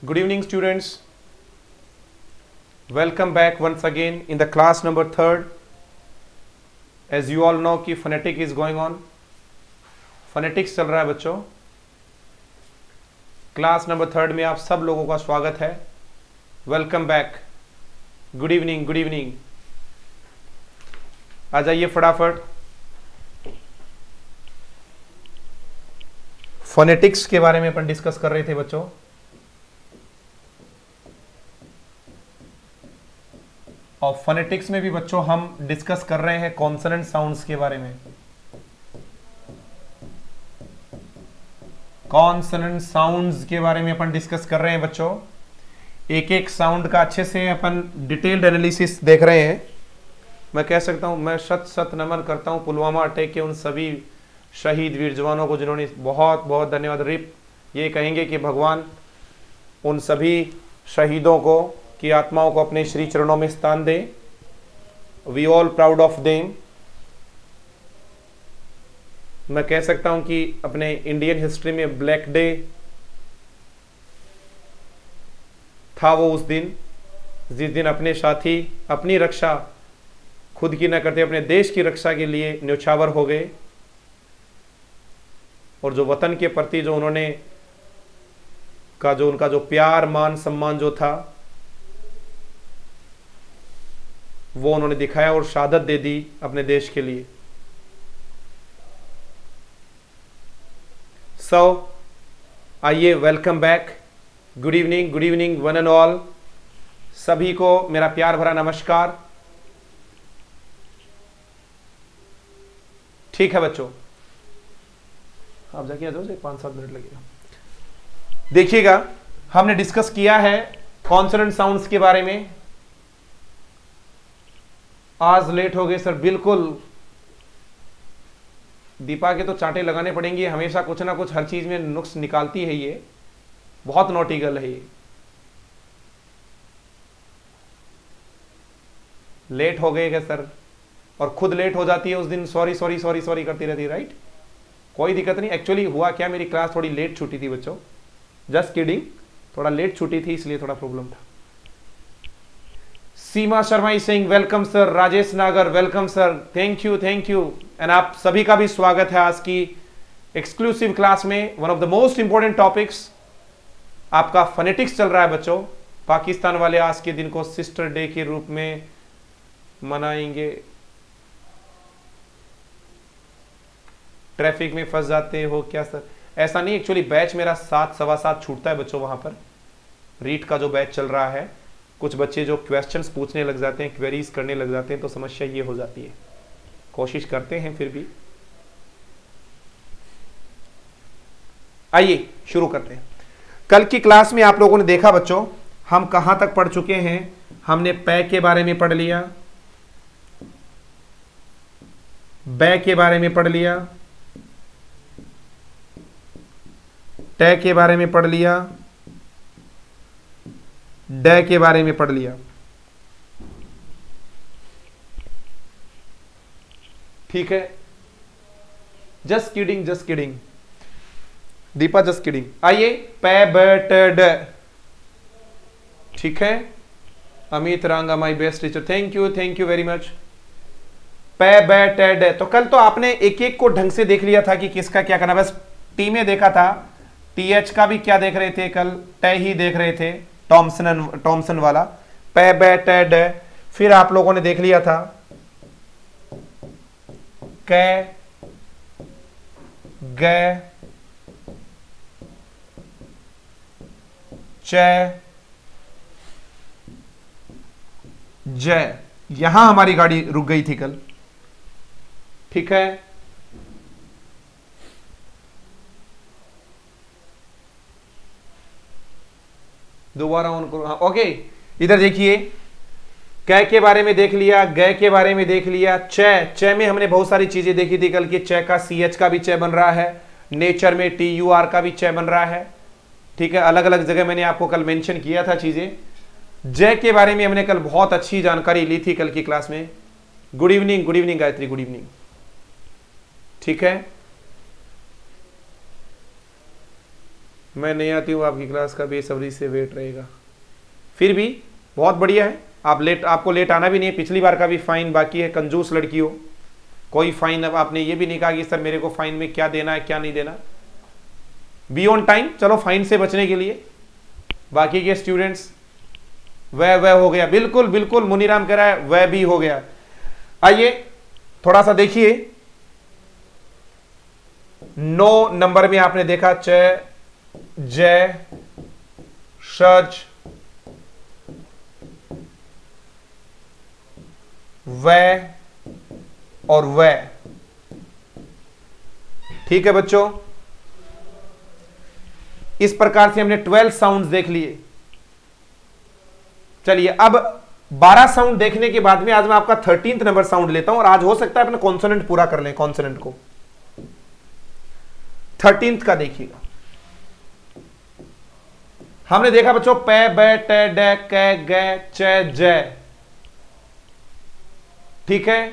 Good evening, students. Welcome back once again in the class number 3rd. As you all know कि phonetic is going on. Phonetics चल रहा है बच्चों. Class number 3rd में आप सब लोगों का स्वागत है. Welcome back. Good evening, good evening. आ जाइए फटाफट. फोनेटिक्स के बारे में अपन डिस्कस कर रहे थे बच्चों. और फोनेटिक्स में भी बच्चों हम डिस्कस कर रहे हैं कॉन्सोनेंट साउंड्स के बारे में. कॉन्सोनेंट साउंड्स के बारे में अपन डिस्कस कर रहे हैं बच्चों. एक एक साउंड का अच्छे से अपन डिटेल्ड एनालिसिस देख रहे हैं. मैं कह सकता हूं, मैं शत शत नमन करता हूं पुलवामा अटैक के उन सभी शहीद वीर जवानों को जिन्होंने बहुत बहुत धन्यवाद. रिप ये कहेंगे कि भगवान उन सभी शहीदों को की आत्माओं को अपने श्री चरणों में स्थान दे. We all proud of them. मैं कह सकता हूं कि अपने इंडियन हिस्ट्री में ब्लैक डे था वो उस दिन जिस दिन अपने साथी अपनी रक्षा खुद की न करते अपने देश की रक्षा के लिए न्यौछावर हो गए. और जो वतन के प्रति जो उन्होंने उनका जो प्यार मान सम्मान जो था वो उन्होंने दिखाया और शहादत दे दी अपने देश के लिए. सो आइए, welcome back. Good evening one and all. सभी को मेरा प्यार भरा नमस्कार. ठीक है बच्चों, आप जाके आ जाओ, 5-7 मिनट लगेगा. देखिएगा, हमने डिस्कस किया है कॉन्सोनेंट साउंड्स के बारे में. आज लेट हो गए सर. बिल्कुल, दीपा के तो चांटे लगाने पड़ेंगे. हमेशा कुछ ना कुछ हर चीज में नुक्स निकालती है. ये बहुत नॉटी गर्ल है. ये लेट हो गए क्या सर? और खुद लेट हो जाती है उस दिन. सॉरी सॉरी सॉरी सॉरी करती रहती है. राइट, कोई दिक्कत नहीं. एक्चुअली हुआ क्या, मेरी क्लास थोड़ी लेट छूटी थी बच्चों. जस्ट किडिंग, थोड़ा लेट छूटी थी इसलिए थोड़ा प्रॉब्लम था. Seema Sharma is saying welcome sir. Rajesh Nagar welcome sir. Thank you and आप सभी का भी स्वागत है आज की एक्सक्लूसिव क्लास में. One of the most important topics आपका फोनेटिक्स चल रहा है बच्चों. पाकिस्तान वाले आज के दिन को सिस्टर डे के रूप में मनाएंगे. ट्रैफिक में फंस जाते हो क्या सर? ऐसा नहीं, एक्चुअली बैच मेरा 7, 7:15 छूटता है बच्चों. वहां पर रीट का जो बैच चल रहा है, कुछ बच्चे जो क्वेश्चंस पूछने लग जाते हैं, क्वेरीज करने लग जाते हैं, तो समस्या ये हो जाती है. कोशिश करते हैं फिर भी. आइए शुरू करते हैं. कल की क्लास में आप लोगों ने देखा बच्चों, हम कहां तक पढ़ चुके हैं. हमने पै के बारे में पढ़ लिया, बै के बारे में पढ़ लिया, टै के बारे में पढ़ लिया, डै के बारे में पढ़ लिया. ठीक है, just kidding Deepa, just kidding. आइए, पै ब ट ड. ठीक है, अमित रांगा my best teacher. Thank you very much. पै ब ट ड. तो कल तो आपने एक एक को ढंग से देख लिया था कि किसका क्या करना. बस टी में देखा था. टीएच का भी क्या देख रहे थे कल? टै ही देख रहे थे, टॉमसन वाला. पै बै ट ड. फिर आप लोगों ने देख लिया था कै ग च ज. यहां हमारी गाड़ी रुक गई थी कल. ठीक है, दोबारा ऑन करो. हाँ, ओके. इधर देखिए, कै के बारे में देख लिया, गै के बारे में देख लिया. च में हमने बहुत सारी चीजें देखी थी कल की. च का CH का भी च बन रहा है. नेचर में TUR का भी च बन रहा है. ठीक है, अलग अलग जगह मैंने आपको कल मेंशन किया था चीजें. जय के बारे में हमने कल बहुत अच्छी जानकारी ली थी कल की क्लास में. Good evening Gayatri, good evening. ठीक है, मैं नहीं आती हूँ आपकी क्लास का, बेसब्री से वेट रहेगा। फिर भी बहुत बढ़िया है, आपको लेट आना भी नहीं है। पिछली बार का भी फाइन बाकी है, कंजूस लड़की हो। कोई फाइन, अब आपने ये भी नहीं कहा कि सर मेरे को फाइन में क्या देना है क्या नहीं देना। बी ऑन टाइम, चलो फाइन से बचने के लिए। बाकी के स्टूडेंट्स वह हो गया, बिल्कुल बिल्कुल मुनीराम कह रहा है वह भी हो गया। आइए थोड़ा सा देखिए, 9 नंबर में आपने देखा च, जय, शज, वह और वह। ठीक है बच्चों, इस प्रकार से हमने 12 साउंड्स देख लिए। चलिए अब 12 साउंड देखने के बाद में आज मैं आपका 13th नंबर साउंड लेता हूं, और आज हो सकता है अपने कॉन्सोनेंट पूरा कर लें। कॉन्सोनेंट को 13th का देखिएगा। हमने देखा बच्चों पे, बै, टे, डे, कै, गे, च, जय। ठीक है,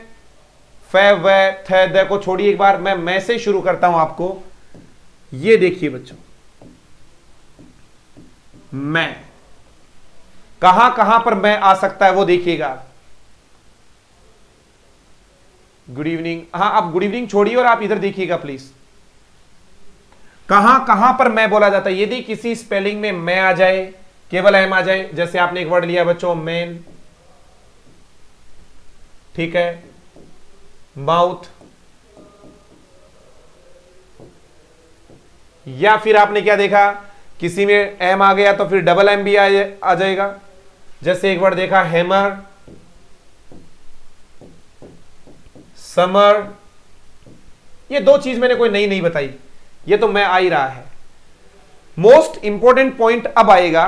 फे, वे, थे, दे को छोड़िए, एक बार मैं से शुरू करता हूं आपको। ये देखिए बच्चों, मैं कहां कहां पर मैं आ सकता है वो देखिएगा। गुड इवनिंग, हाँ आप गुड इवनिंग छोड़िए और आप इधर देखिएगा प्लीज। कहां कहां पर मैं बोला जाता है। यदि किसी स्पेलिंग में मैं आ जाए, केवल एम आ जाए, जैसे आपने एक वर्ड लिया बच्चों मैन, ठीक है, माउथ, या फिर आपने क्या देखा, किसी में एम आ गया तो फिर डबल एम भी आ जाएगा। जैसे एक वर्ड देखा हैमर, समर। ये 2 चीज मैंने कोई नई नहीं बताई, ये तो मैं आ ही रहा है। मोस्ट इंपॉर्टेंट पॉइंट अब आएगा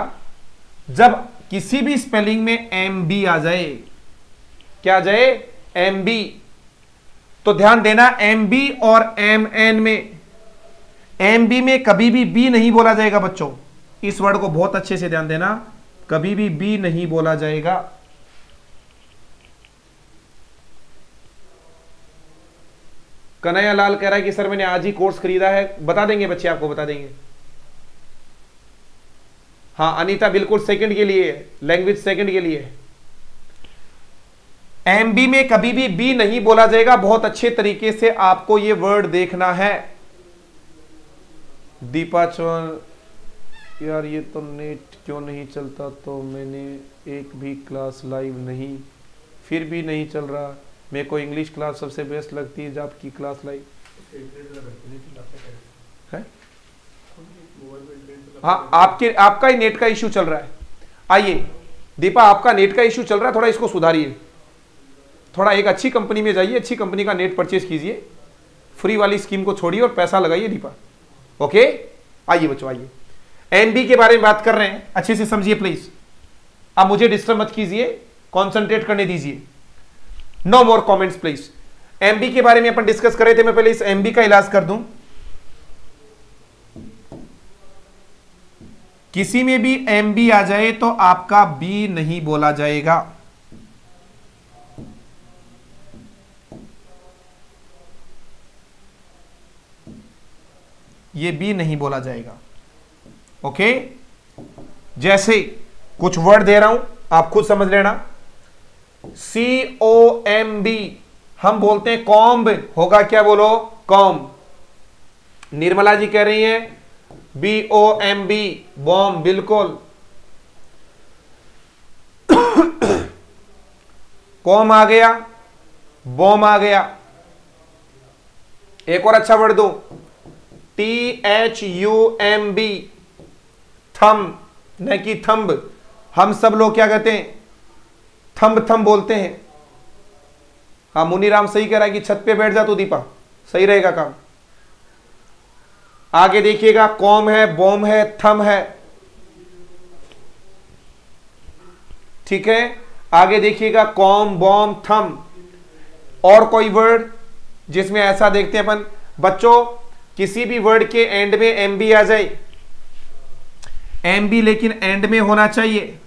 जब किसी भी स्पेलिंग में एम बी आ जाए। क्या आ जाए? M B. तो ध्यान देना, एम बी और एम एन में, एम बी में कभी भी बी नहीं बोला जाएगा बच्चों। इस वर्ड को बहुत अच्छे से ध्यान देना, कभी भी बी नहीं बोला जाएगा। कन्हैया लाल कह रहा है कि सर मैंने आज ही कोर्स खरीदा है। बता देंगे बच्चे, आपको बता देंगे। हाँ अनीता बिल्कुल सेकंड के लिए, लैंग्वेज सेकंड के लिए। एम बी में कभी भी बी नहीं बोला जाएगा। बहुत अच्छे तरीके से आपको यह वर्ड देखना है। दीपा चौहान, यार ये तो नेट क्यों नहीं चलता, तो मैंने एक भी क्लास लाइव नहीं, फिर भी नहीं चल रहा। मेरे को इंग्लिश क्लास सबसे बेस्ट लगती है, जब आपकी क्लास लाइव है। हाँ आपका ही नेट का इश्यू चल रहा है। आइए दीपा, आपका नेट का इश्यू चल रहा है, थोड़ा इसको सुधारिए। थोड़ा एक अच्छी कंपनी में जाइए, अच्छी कंपनी का नेट परचेज कीजिए, फ्री वाली स्कीम को छोड़िए और पैसा लगाइए दीपा। ओके आइए बच्चों, आइए एमबी के बारे में बात कर रहे हैं, अच्छे से समझिए प्लीज। अब मुझे डिस्टर्ब मत कीजिए, कॉन्सेंट्रेट करने दीजिए। No more comments please. MB के बारे में अपन डिस्कस कर रहे थे, मैं पहले इस एमबी का इलाज कर दूं। किसी में भी एमबी आ जाए तो आपका बी नहीं बोला जाएगा। ये बी नहीं बोला जाएगा। ओके, जैसे कुछ वर्ड दे रहा हूं, आप खुद समझ लेना। COMB हम बोलते हैं कॉम्ब, होगा क्या? बोलो कॉम्ब। निर्मला जी कह रही हैं BOMB, बॉम्ब, बिल्कुल। कॉम आ गया, बॉम्ब आ गया। एक और अच्छा वर्ड दो, THUMB, थंब, न कि थंब। हम सब लोग क्या कहते हैं? थंब थंब बोलते हैं। हाँ मुनीराम सही कह रहा है कि छत पे बैठ जा तो दीपा, सही रहेगा काम। आगे देखिएगा, कॉम है, बॉम्ब है, थंब है। ठीक है, आगे देखिएगा कॉम, बॉम्ब, थंब। और कोई वर्ड जिसमें ऐसा देखते हैं अपन बच्चों, किसी भी वर्ड के एंड में एमबी आ जाए, एमबी लेकिन एंड में होना चाहिए,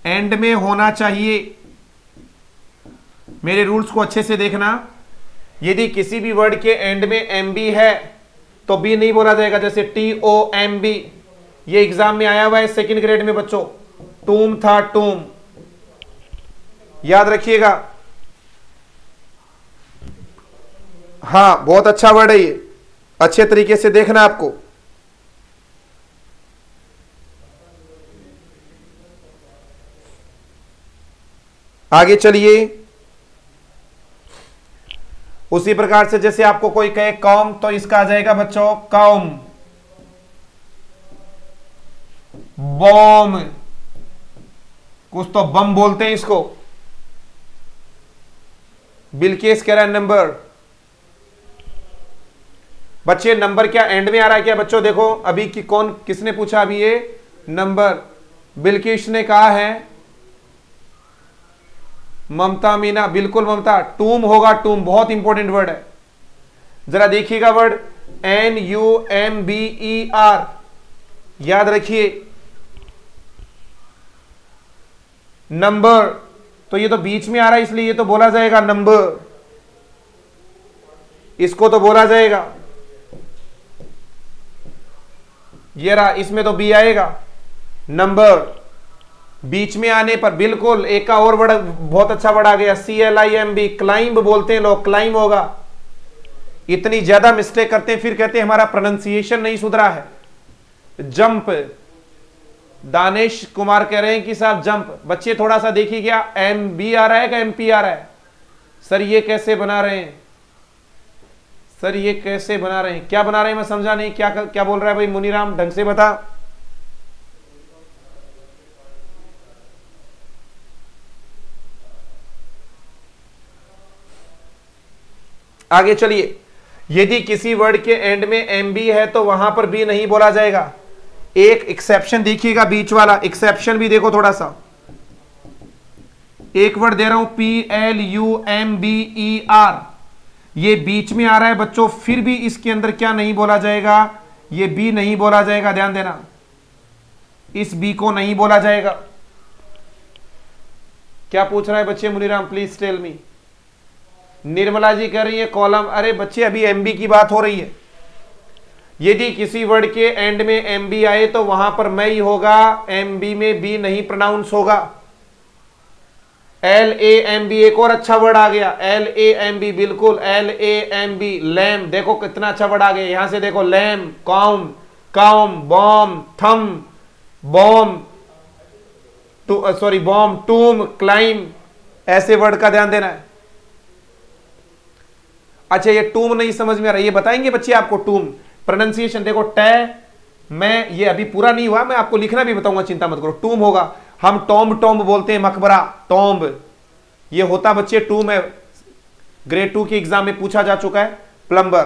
एंड में होना चाहिए। मेरे रूल्स को अच्छे से देखना। यदि किसी भी वर्ड के एंड में एम बी है तो बी नहीं बोला जाएगा, जैसे TOMB, ये एग्जाम में आया हुआ है सेकंड ग्रेड में बच्चों, टूम था टूम, याद रखिएगा। हाँ बहुत अच्छा वर्ड है ये, अच्छे तरीके से देखना आपको। आगे चलिए, उसी प्रकार से जैसे आपको कोई कहे कौम, तो इसका आ जाएगा बच्चों कौम। बॉम, कुछ तो बम बोलते हैं इसको। बिल्किस कह रहा है नंबर। बच्चे नंबर क्या एंड में आ रहा है क्या बच्चों? देखो अभी की कौन किसने पूछा अभी ये नंबर? बिल्किस ने कहा है। ममता मीना, बिल्कुल ममता, टूम होगा, टूम बहुत इंपॉर्टेंट वर्ड है। जरा देखिएगा वर्ड NUMBER, याद रखिए। नंबर, तो ये तो बीच में आ रहा है इसलिए ये तो बोला जाएगा नंबर, इसको तो बोला जाएगा। ये रहा, इसमें तो बी आएगा नंबर। बीच में आने पर बिल्कुल एक का और वर्ड बहुत अच्छा वर्ड आ गया, CLIMB, क्लाइंब बोलते हैं लोग, क्लाइंब होगा। इतनी ज्यादा मिस्टेक करते हैं, फिर कहते हैं हमारा प्रोनाउंसिएशन नहीं सुधरा है। जंप, दानिश कुमार कह रहे हैं कि साहब जंप। बच्चे थोड़ा सा देखिए, क्या MB आ रहा है क्या MP आ रहा है? सर ये कैसे बना रहे हैं, सर ये कैसे बना रहे हैं, क्या बना रहे हैं मैं समझा नहीं, क्या क्या बोल रहा है भाई मुनीराम, ढंग से बता। आगे चलिए, यदि किसी वर्ड के एंड में MB है तो वहां पर B नहीं बोला जाएगा। एक एक्सेप्शन देखिएगा, बीच वाला एक्सेप्शन भी देखो थोड़ा सा। एक वर्ड दे रहा हूं PLUMBER, ये बीच में आ रहा है बच्चों, फिर भी इसके अंदर क्या नहीं बोला जाएगा? ये B नहीं बोला जाएगा, ध्यान देना, इस B को नहीं बोला जाएगा। क्या पूछ रहा है बच्चे Muniram, please tell me. Nirmala ji कह रही है कॉलम। अरे बच्चे अभी MB की बात हो रही है। यदि किसी वर्ड के एंड में MB आए तो वहां पर मैं ही होगा, MB में B नहीं प्रोनाउंस होगा। LAMB, एक और अच्छा वर्ड आ गया LAMB, बिल्कुल LAMB, लैम। देखो कितना अच्छा वर्ड आ गया, यहां से देखो लैम, कॉम, कॉम, बॉम, थम, बॉम, सॉरी बॉम, टूम, क्लाइम, ऐसे वर्ड का ध्यान देना है। अच्छा ये टूम नहीं समझ में आ रहा, ये बताएंगे बच्चे आपको टूम प्रोनाउंसिएशन। देखो टे, मैं ये अभी पूरा नहीं हुआ, मैं आपको लिखना भी बताऊंगा, चिंता मत करो। टूम होगा, हम टॉम्ब टॉम्ब बोलते हैं, मकबरा, टॉम्ब, ये होता बच्चे टूम है, ग्रेड 2 के एग्जाम में पूछा जा चुका है, प्लम्बर।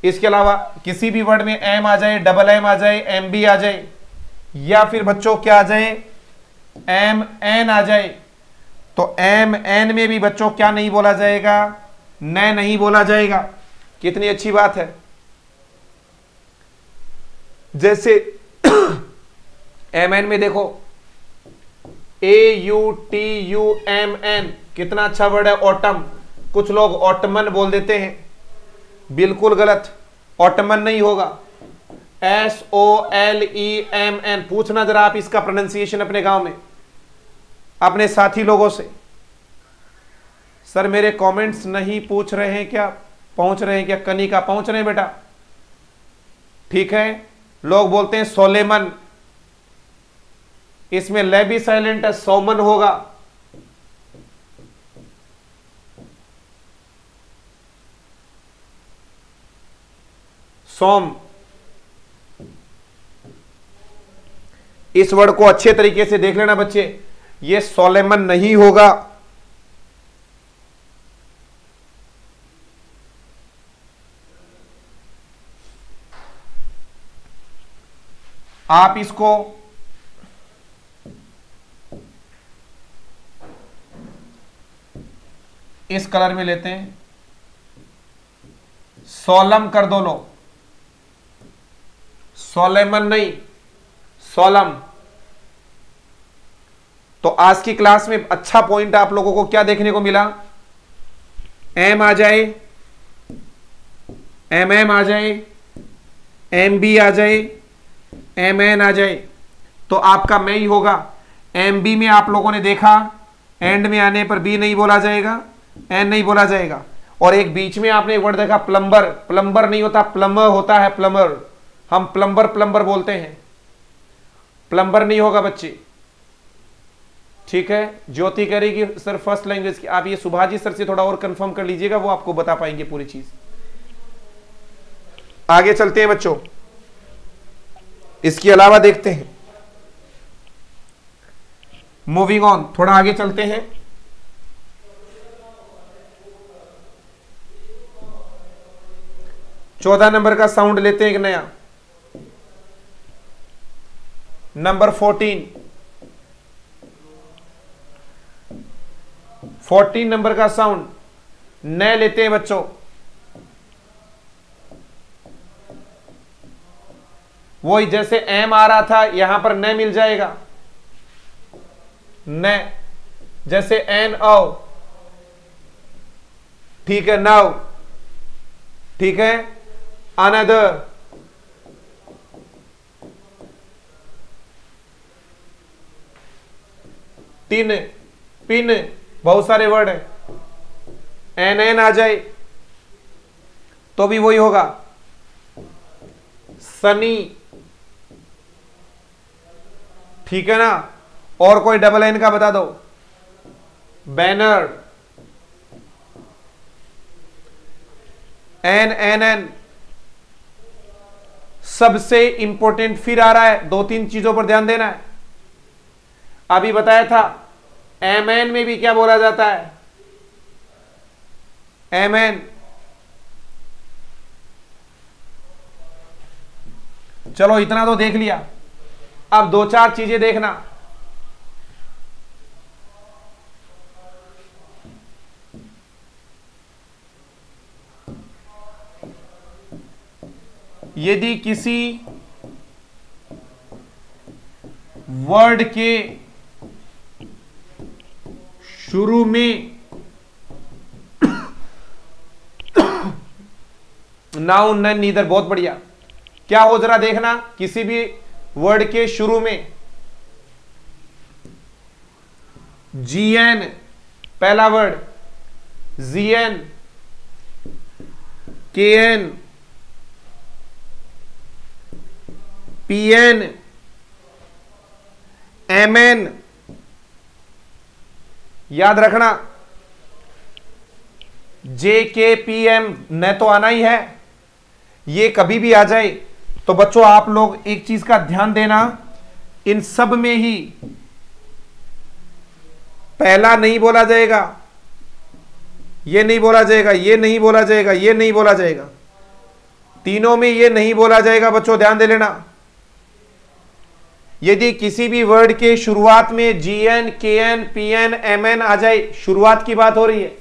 इसके अलावा किसी भी वर्ड में M आ जाए, डबल M आ जाए, MB आ जाए, या फिर बच्चों क्या आ जाए, MN आ जाए, तो MN में भी बच्चों क्या नहीं बोला जाएगा? न नहीं बोला जाएगा। कितनी अच्छी बात है। जैसे MN में देखो AUTUMN, कितना अच्छा वर्ड है, ऑटम। कुछ लोग ऑटमन बोल देते हैं, बिल्कुल गलत, ऑटमन नहीं होगा, SOLEMN। पूछना जरा आप इसका प्रोनाउंसिएशन अपने गांव में अपने साथी लोगों से। सर मेरे कमेंट्स नहीं पूछ रहे हैं क्या, पहुंच रहे हैं क्या? कनिका पहुंच रहे हैं बेटा, ठीक है। लोग बोलते हैं सोलेमन, इसमें ले भी साइलेंट है, सोमन होगा। सोम, इस वर्ड को अच्छे तरीके से देख लेना बच्चे, ये सोलेमन नहीं होगा। आप इसको इस कलर में लेते हैं, सोलम कर दो लो, सोलेमन नहीं, सोलम। तो आज की क्लास में अच्छा पॉइंट आप लोगों को क्या देखने को मिला? एम आ जाए, एम आ जाए, एम बी आ जाए, एम एन आ जाए, तो आपका मैं ही होगा। एम बी में आप लोगों ने देखा एंड में आने पर बी नहीं बोला जाएगा, एन नहीं बोला जाएगा। और एक बीच में आपने एक वर्ड देखा प्लम्बर, प्लम्बर नहीं होता, प्लम्बर होता है, प्लम्बर। हम प्लम्बर प्लम्बर बोलते हैं, प्लम्बर नहीं होगा बच्चे, ठीक है। ज्योति कह रही कि सर फर्स्ट लैंग्वेज की, आप ये सुभाजी सर से थोड़ा और कंफर्म कर लीजिएगा, वो आपको बता पाएंगे पूरी चीज। आगे चलते हैं बच्चों, इसके अलावा देखते हैं, मूविंग ऑन, थोड़ा आगे चलते हैं। चौदह नंबर का साउंड लेते हैं एक नया, नंबर 14 नंबर का साउंड नए लेते हैं बच्चों। वही जैसे एम आ रहा था यहां पर न मिल जाएगा, न, जैसे एन ओ, ठीक है, नाउ, ठीक है, अनदर, टिन, पिन, बहुत सारे वर्ड है। एन एन आ जाए तो भी वही होगा, सनी, ठीक है ना। और कोई डबल एन का बता दो, बैनर, एन एन एन। सबसे इंपॉर्टेंट फिर आ रहा है, दो तीन चीजों पर ध्यान देना है। अभी बताया था एम एन में भी क्या बोला जाता है, एम एन। चलो इतना तो देख लिया, अब दो चार चीजें देखना। यदि किसी वर्ड के शुरू में नाउन नन नीदर, बहुत बढ़िया। क्या हो जरा देखना, किसी भी वर्ड के शुरू में जीएन, पहला word GN, KN, PN, MN, याद रखना, जे के पी एम न तो आना ही है, ये कभी भी आ जाए। तो बच्चों आप लोग एक चीज का ध्यान देना, इन सब में ही पहला नहीं बोला जाएगा, ये नहीं बोला जाएगा, ये नहीं बोला जाएगा, ये नहीं बोला जाएगा, तीनों में ये नहीं बोला जाएगा बच्चों, ध्यान दे लेना। यदि किसी भी वर्ड के शुरुआत में G N, K N, P N, M N आ जाए, शुरुआत की बात हो रही है,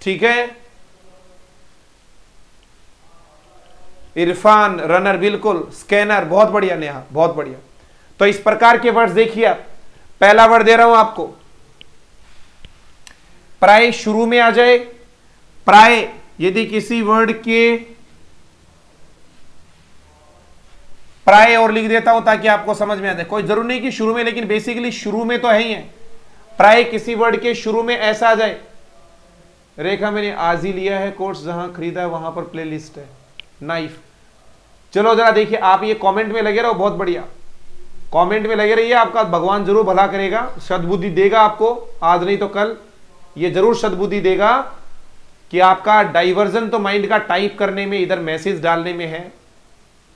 ठीक है। इरफान, रनर, बिल्कुल, स्कैनर, बहुत बढ़िया नेहा, बहुत बढ़िया। तो इस प्रकार के वर्ड्स देखिए आप, पहला वर्ड दे रहा हूं आपको, प्राय शुरू में आ जाए, प्राय यदि किसी वर्ड के, प्राय और लिख देता हूं ताकि आपको समझ में आ जाए, कोई जरूर नहीं कि शुरू में, लेकिन बेसिकली शुरू में तो है ही है। प्राय किसी वर्ड के शुरू में ऐसा आ जाए, रेखा मैंने आज ही लिया है कोर्स, जहां खरीदा है वहां पर प्लेलिस्ट है, नाइफ। चलो जरा देखिए, आप ये कमेंट में लगे रहो, बहुत बढ़िया, कमेंट में लगे रहिए, आपका भगवान जरूर भला करेगा, सद्बुद्धि देगा आपको, आज नहीं तो कल ये जरूर सद्बुद्धि देगा कि आपका डाइवर्जन तो माइंड का टाइप करने में, इधर मैसेज डालने में है,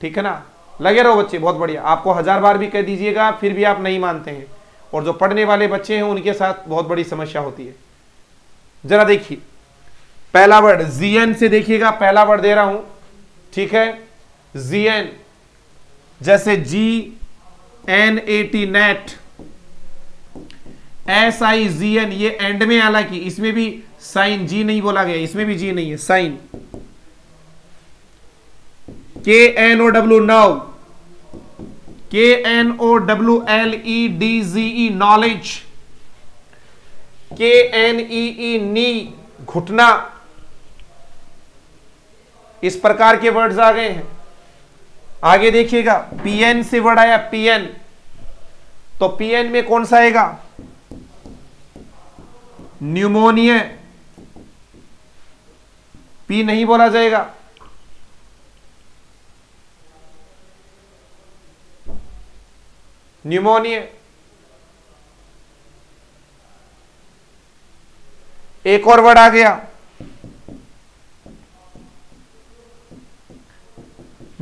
ठीक है ना। लगे रहो बच्चे, बहुत बढ़िया। आपको 1000 बार भी कह दीजिएगा फिर भी आप नहीं मानते हैं, और जो पढ़ने वाले बच्चे हैं उनके साथ बहुत बड़ी समस्या होती है। जरा देखिए पहला वर्ड जीएन से देखिएगा, पहला वर्ड दे रहा हूं, ठीक है, जीएन, जैसे G N A T, net, S I G N, ये एंड में, हालांकि इसमें भी साइन, जी नहीं बोला गया, इसमें भी जी नहीं है, sign. K N O W, now, K N O W L E D G E, knowledge, KNEE knee, घुटना, इस प्रकार के वर्ड्स आ गए हैं। आगे देखिएगा, PN से वर्ड आया, PN, तो PN में कौन सा आएगा? न्यूमोनिया, P नहीं बोला जाएगा। न्यूमोनिया। एक और वर्ड आ गया,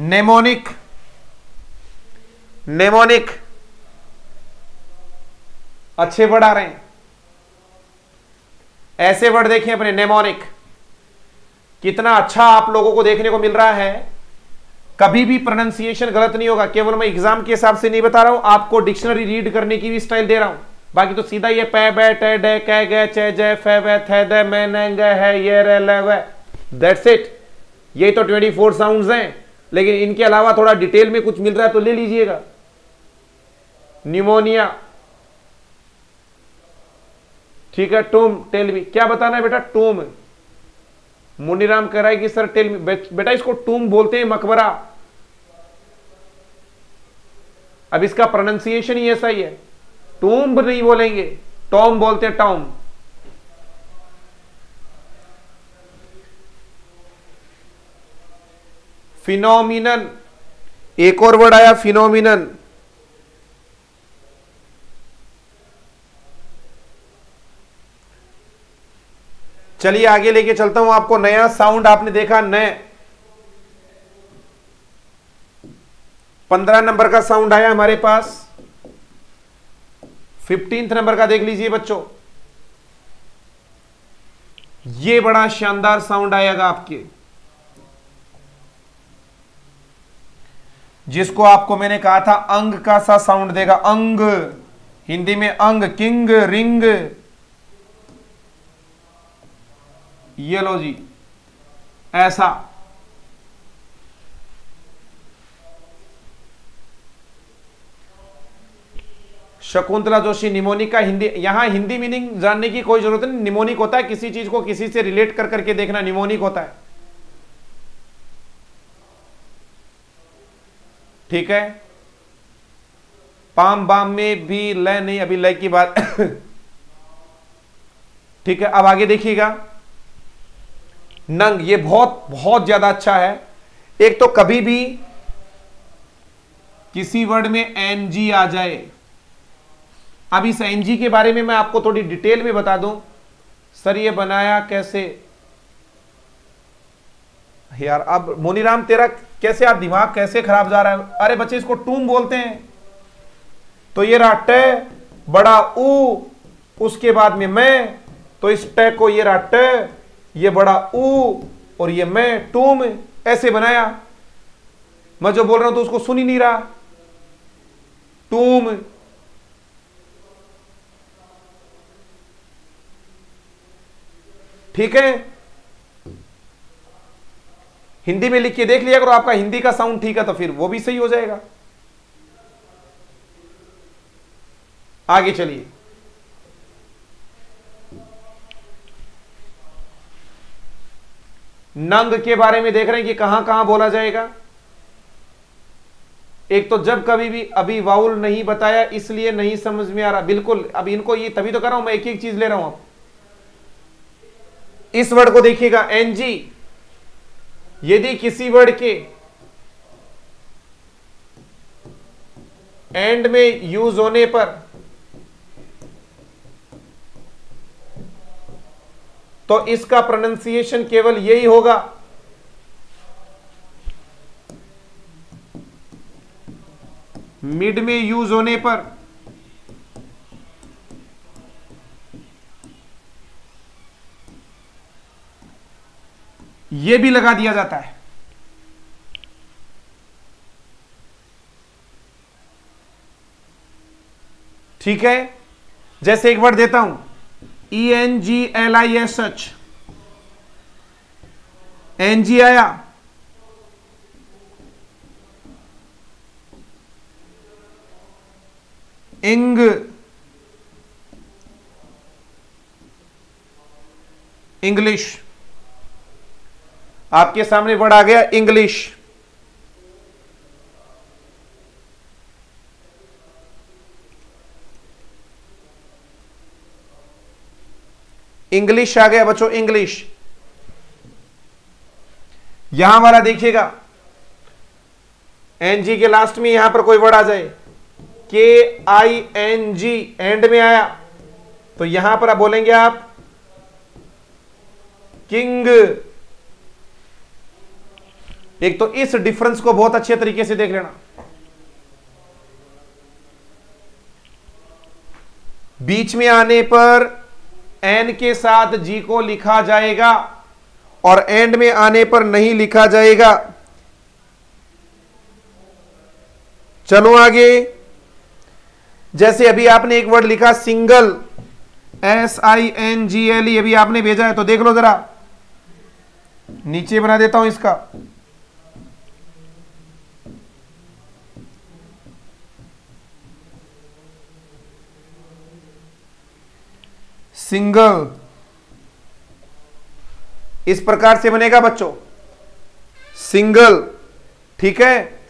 नेमोनिक। नेमोनिक, अच्छे वर्ड आ रहे हैं। ऐसे वर्ड देखें अपने, नेमोनिक, कितना अच्छा आप लोगों को देखने को मिल रहा है। कभी भी प्रोनाउंसिएशन गलत नहीं होगा, केवल मैं एग्जाम के हिसाब से नहीं बता रहा हूं, आपको डिक्शनरी रीड करने की भी स्टाइल दे रहा हूं। बाकी तो सीधा ये पै बै टे डे कै गे चे जे फे वे थे दे मैं न गे है ये रे ले वे, दैट्स इट। ये तो 24 साउंड्स हैं, लेकिन इनके अलावा थोड़ा डिटेल में कुछ मिल रहा है तो ले लीजिएगा। न्यूमोनिया, ठीक है। टूम, टेल मी, क्या बताना है बेटा? टूम। मुनीराम कह रहा है कि सर टेल मी, बेटा इसको टूम बोलते हैं, मकबरा। अब इसका प्रोनाउंसिएशन ही ऐसा ही है, टूम्ब नहीं बोलेंगे, टॉम बोलते हैं, टॉम। फिनोमिनन, एक और वर्ड आया, फिनोमिनन। चलिए आगे लेके चलता हूं आपको। नया साउंड आपने देखा, नए 15 नंबर का साउंड आया हमारे पास। 15 नंबर का देख लीजिए बच्चों, ये बड़ा शानदार साउंड आएगा आपके, जिसको आपको मैंने कहा था अंग का सा साउंड देगा। अंग, हिंदी में अंग, किंग, रिंग। ये लो जी, ऐसा। शकुंतला जोशी, निमोनिक का हिंदी, यहां हिंदी मीनिंग जानने की कोई जरूरत नहीं। निमोनिक होता है किसी चीज को किसी से रिलेट कर करके देखना, निमोनिक होता है, ठीक है। पाम बाम में भी लय नहीं, अभी लय की बात ठीक है। अब आगे देखिएगा, नंग, ये बहुत बहुत ज्यादा अच्छा है। एक तो कभी भी किसी वर्ड में एनजी आ जाए, अब इस एनजी के बारे में मैं आपको थोड़ी डिटेल में बता दूं। सर ये बनाया कैसे यार? अब मोनीराम तेरा कैसे, आप दिमाग कैसे खराब जा रहा है? अरे बच्चे इसको टूम बोलते हैं। तो ये रहा ट, बड़ा ऊ, उसके बाद में मैं, तो इस ट को ये रहा ट, ये बड़ा ऊ और ये मैं, टूम, ऐसे बनाया। मैं जो बोल रहा हूं तो उसको सुन ही नहीं रहा, टूम। ठीक है, हिंदी में लिख के देख लिया करो, आपका हिंदी का साउंड ठीक है तो फिर वो भी सही हो जाएगा। आगे चलिए, नंग के बारे में देख रहे हैं कि कहां कहां बोला जाएगा। एक तो जब कभी भी, अभी वाउल नहीं बताया इसलिए नहीं समझ में आ रहा, बिल्कुल। अब इनको ये तभी तो कर रहा हूं मैं, एक एक चीज ले रहा हूं। आप इस वर्ड को देखिएगा, एनजी, यदि किसी वर्ड के एंड में यूज होने पर तो इसका प्रोनाउंसिएशन केवल यही होगा, मिड में यूज होने पर यह भी लगा दिया जाता है। ठीक है, जैसे एक वर्ड देता हूं, ENGLISH, एनजी आया, इंग, इंग्लिश। आपके सामने वर्ड आ गया इंग्लिश। इंग्लिश आ गया बच्चों, इंग्लिश। यहां वाला देखिएगा, एनजी के लास्ट में यहां पर कोई वर्ड आ जाए, KING एंड में आया, तो यहां पर आप बोलेंगे आप किंग। एक तो इस डिफरेंस को बहुत अच्छे तरीके से देख लेना। बीच में आने पर एन के साथ जी को लिखा जाएगा और एंड में आने पर नहीं लिखा जाएगा। चलो आगे, जैसे अभी आपने एक वर्ड लिखा सिंगल, SINGLE, अभी आपने भेजा है, तो देख लो जरा, नीचे बना देता हूं इसका। सिंगल इस प्रकार से बनेगा बच्चों, सिंगल, ठीक है,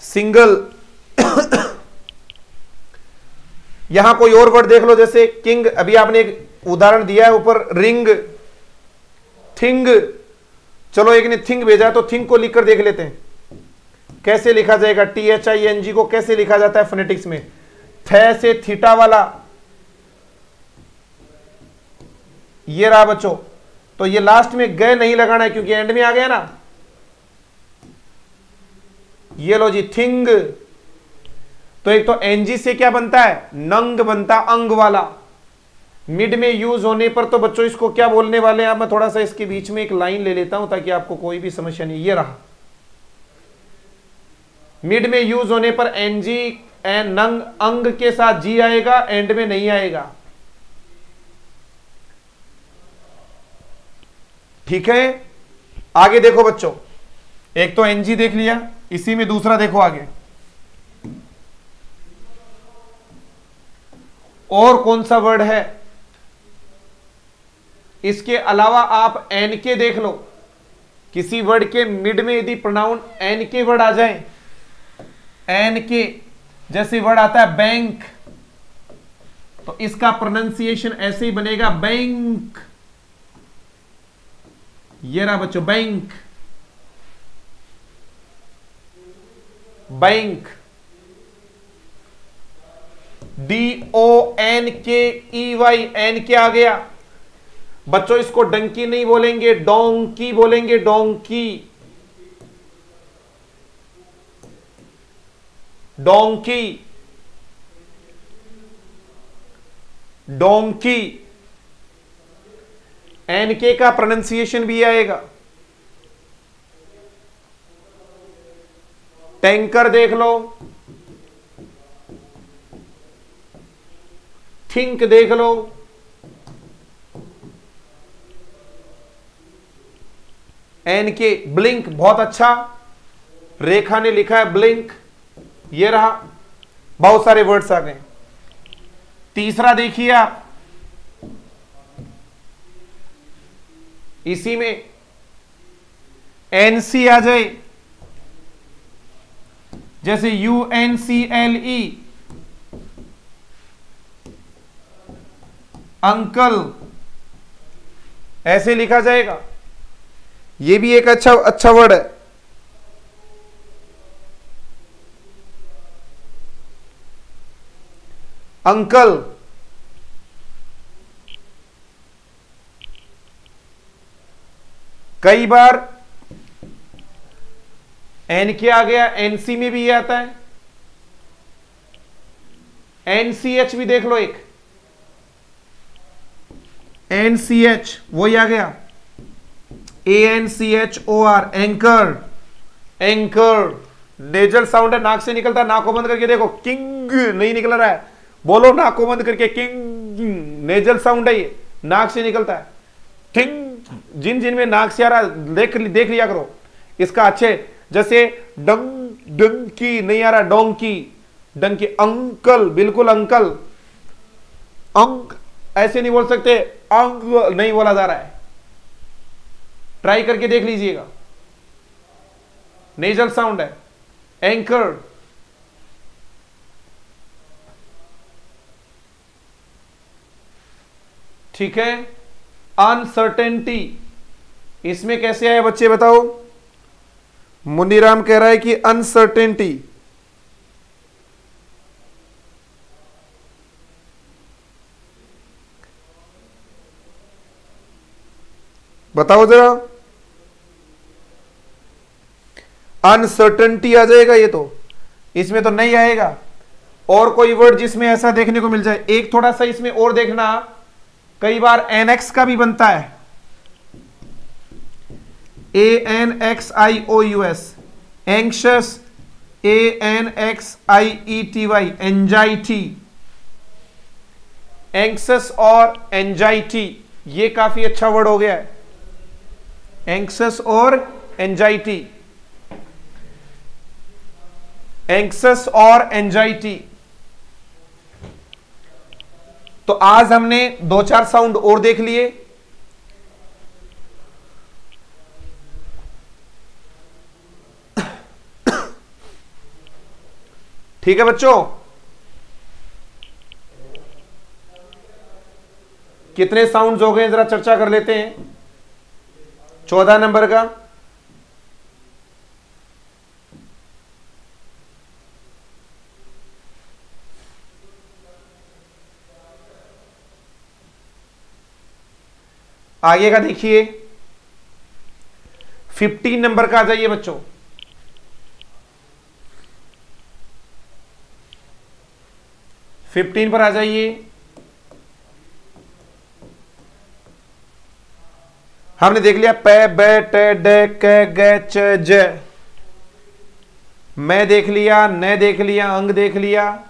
सिंगल। यहां कोई और वर्ड देख लो, जैसे किंग, अभी आपने एक उदाहरण दिया है ऊपर, रिंग, थिंग। चलो एक ने थिंग भेजा है, तो थिंग को लिखकर देख लेते हैं कैसे लिखा जाएगा। THING को कैसे लिखा जाता है फोनेटिक्स में, थ से थीटा वाला, ये रहा बच्चों। तो ये लास्ट में गए नहीं लगाना है क्योंकि एंड में आ गया ना। ये लो जी, थिंग। तो एक तो एनजी से क्या बनता है, नंग बनता, अंग वाला। मिड में यूज होने पर तो बच्चों इसको क्या बोलने वाले हैं, अब मैं थोड़ा सा इसके बीच में एक लाइन ले लेता हूं ताकि आपको कोई भी समस्या नहीं। ये रहा, मिड में यूज होने पर एनजी नंग अंग के साथ जी आएगा, एंड में नहीं आएगा, ठीक है। आगे देखो बच्चों, एक तो एनजी देख लिया, इसी में दूसरा देखो आगे, और कौन सा वर्ड है इसके अलावा। आप एन के देख लो, किसी वर्ड के मिड में यदि प्रोनाउन एन के वर्ड आ जाए, एन के जैसे वर्ड आता है बैंक, तो इसका प्रोनाउंसिएशन ऐसे ही बनेगा बैंक। ये रहा बच्चों, बैंक, बैंक, DONKEY, एन के आ गया बच्चों। इसको डंकी नहीं बोलेंगे, डोंकी बोलेंगे, डोंकी, डोंकी, डोंकी। एनके का प्रोनाउंसिएशन भी आएगा। टैंकर देख लो, थिंक देख लो, एनके। ब्लिंक, बहुत अच्छा, रेखा ने लिखा है ब्लिंक, ये रहा। बहुत सारे वर्ड्स आ गए। तीसरा देखिए आप, इसी में एनसी आ जाए, जैसे UNCLE, अंकल, ऐसे लिखा जाएगा। ये भी एक अच्छा वर्ड है। अंकल, कई बार एन के आ गया, एनसी में भी ये आता है, NCH भी देख लो, एक NCH वही आ गया, ANCHOR, anchor, anchor. Nasal sound है, नाक से निकलता है, नाक को बंद करके देखो, किंग नहीं निकल रहा है, बोलो नाक को बंद करके, किंग, नेजल साउंड है ये, नाक से निकलता है। किंग, जिन जिन में नाक से आ रहा देख लिया करो इसका अच्छे। जैसे डंकी नहीं आ रहा, डोंकी, डंकी। अंकल, बिल्कुल अंकल, अंक ऐसे नहीं बोल सकते, अंक नहीं बोला जा रहा है, ट्राई करके देख लीजिएगा। नेजल साउंड है, एंकर, ठीक है। अनसर्टेनिटी, इसमें कैसे आया बच्चे बताओ? मुनीराम कह रहा है कि अनसर्टेनिटी, बताओ जरा। अनसर्टेनिटी आ जाएगा ये तो, इसमें तो नहीं आएगा। और कोई वर्ड जिसमें ऐसा देखने को मिल जाए? एक थोड़ा सा इसमें और देखना, कई बार एनएक्स का भी बनता है, ANXIOUS, एंक्शस, ANXIETY, एंजाइटी, एंक्सस और एंजाइटी, ये काफी अच्छा वर्ड हो गया है, एंक्सस और एंजाइटी, एंक्सस और एंजाइटी। तो आज हमने 2-4 साउंड और देख लिए। ठीक है बच्चों, कितने साउंड्स हो गए जरा चर्चा कर लेते हैं। 14 नंबर का आगे का देखिए। 15 नंबर का आ जाइए बच्चों। फिफ्टीन पर आ जाइए। हमने देख लिया पे बे टे डे के गे च ज, मैं देख लिया, न देख लिया, अंग देख लिया,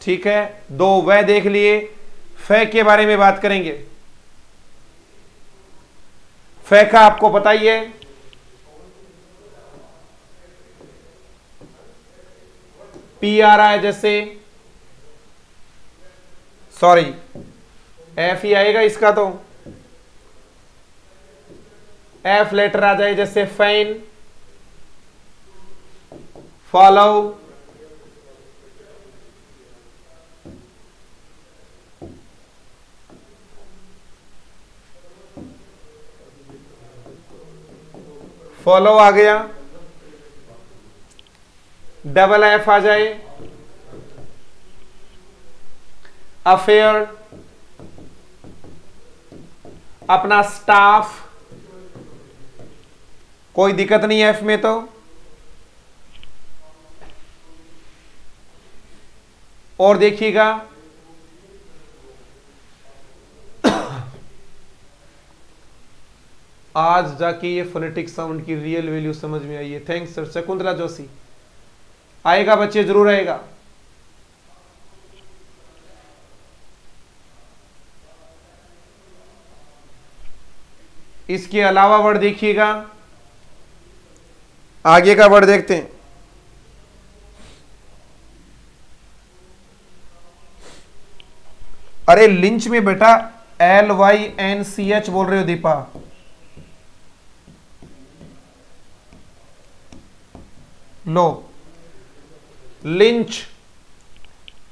ठीक है। 2 वह देख लिए। फे के बारे में बात करेंगे। फे का आपको पता ही है, पी आ रहा है जैसे, सॉरी एफ ही आएगा इसका, तो एफ लेटर आ जाए जैसे फैन, फॉलो, फॉलो आ गया। डबल एफ आ जाए, अफेयर, अपना स्टाफ, कोई दिक्कत नहीं है एफ में तो। और देखिएगा आज जाके ये फोनेटिक साउंड की रियल वैल्यू समझ में आई है। Thanks sir. शकुंतला जोशी आएगा बच्चे, जरूर आएगा। इसके अलावा वर्ड देखिएगा, आगे का वर्ड देखते हैं। अरे लिंच में बेटा LYNCH बोल रहे हो दीपा। लो लिंच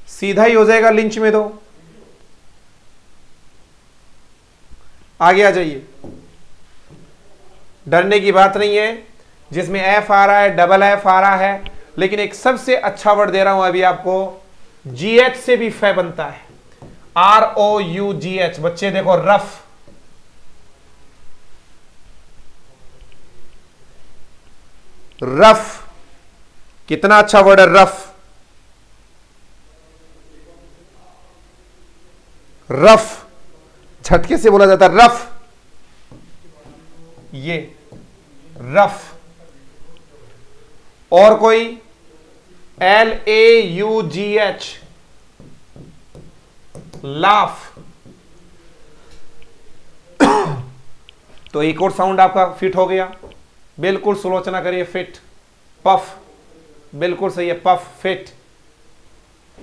सीधा ही हो जाएगा लिंच में, तो आगे आ जाइए। डरने की बात नहीं है, जिसमें एफ आ रहा है, डबल एफ आ रहा है, लेकिन एक सबसे अच्छा वर्ड दे रहा हूं अभी आपको, GH से भी फे बनता है, ROUGH। बच्चे देखो, रफ, रफ कितना अच्छा वर्ड है, रफ। रफ झटके से बोला जाता है, रफ, ये रफ। और कोई LAUGH, लाफ। तो एक और साउंड आपका फिट हो गया, बिल्कुल सुलोचना करिए, फिट। पफ बिल्कुल सही है, पफ, फिट,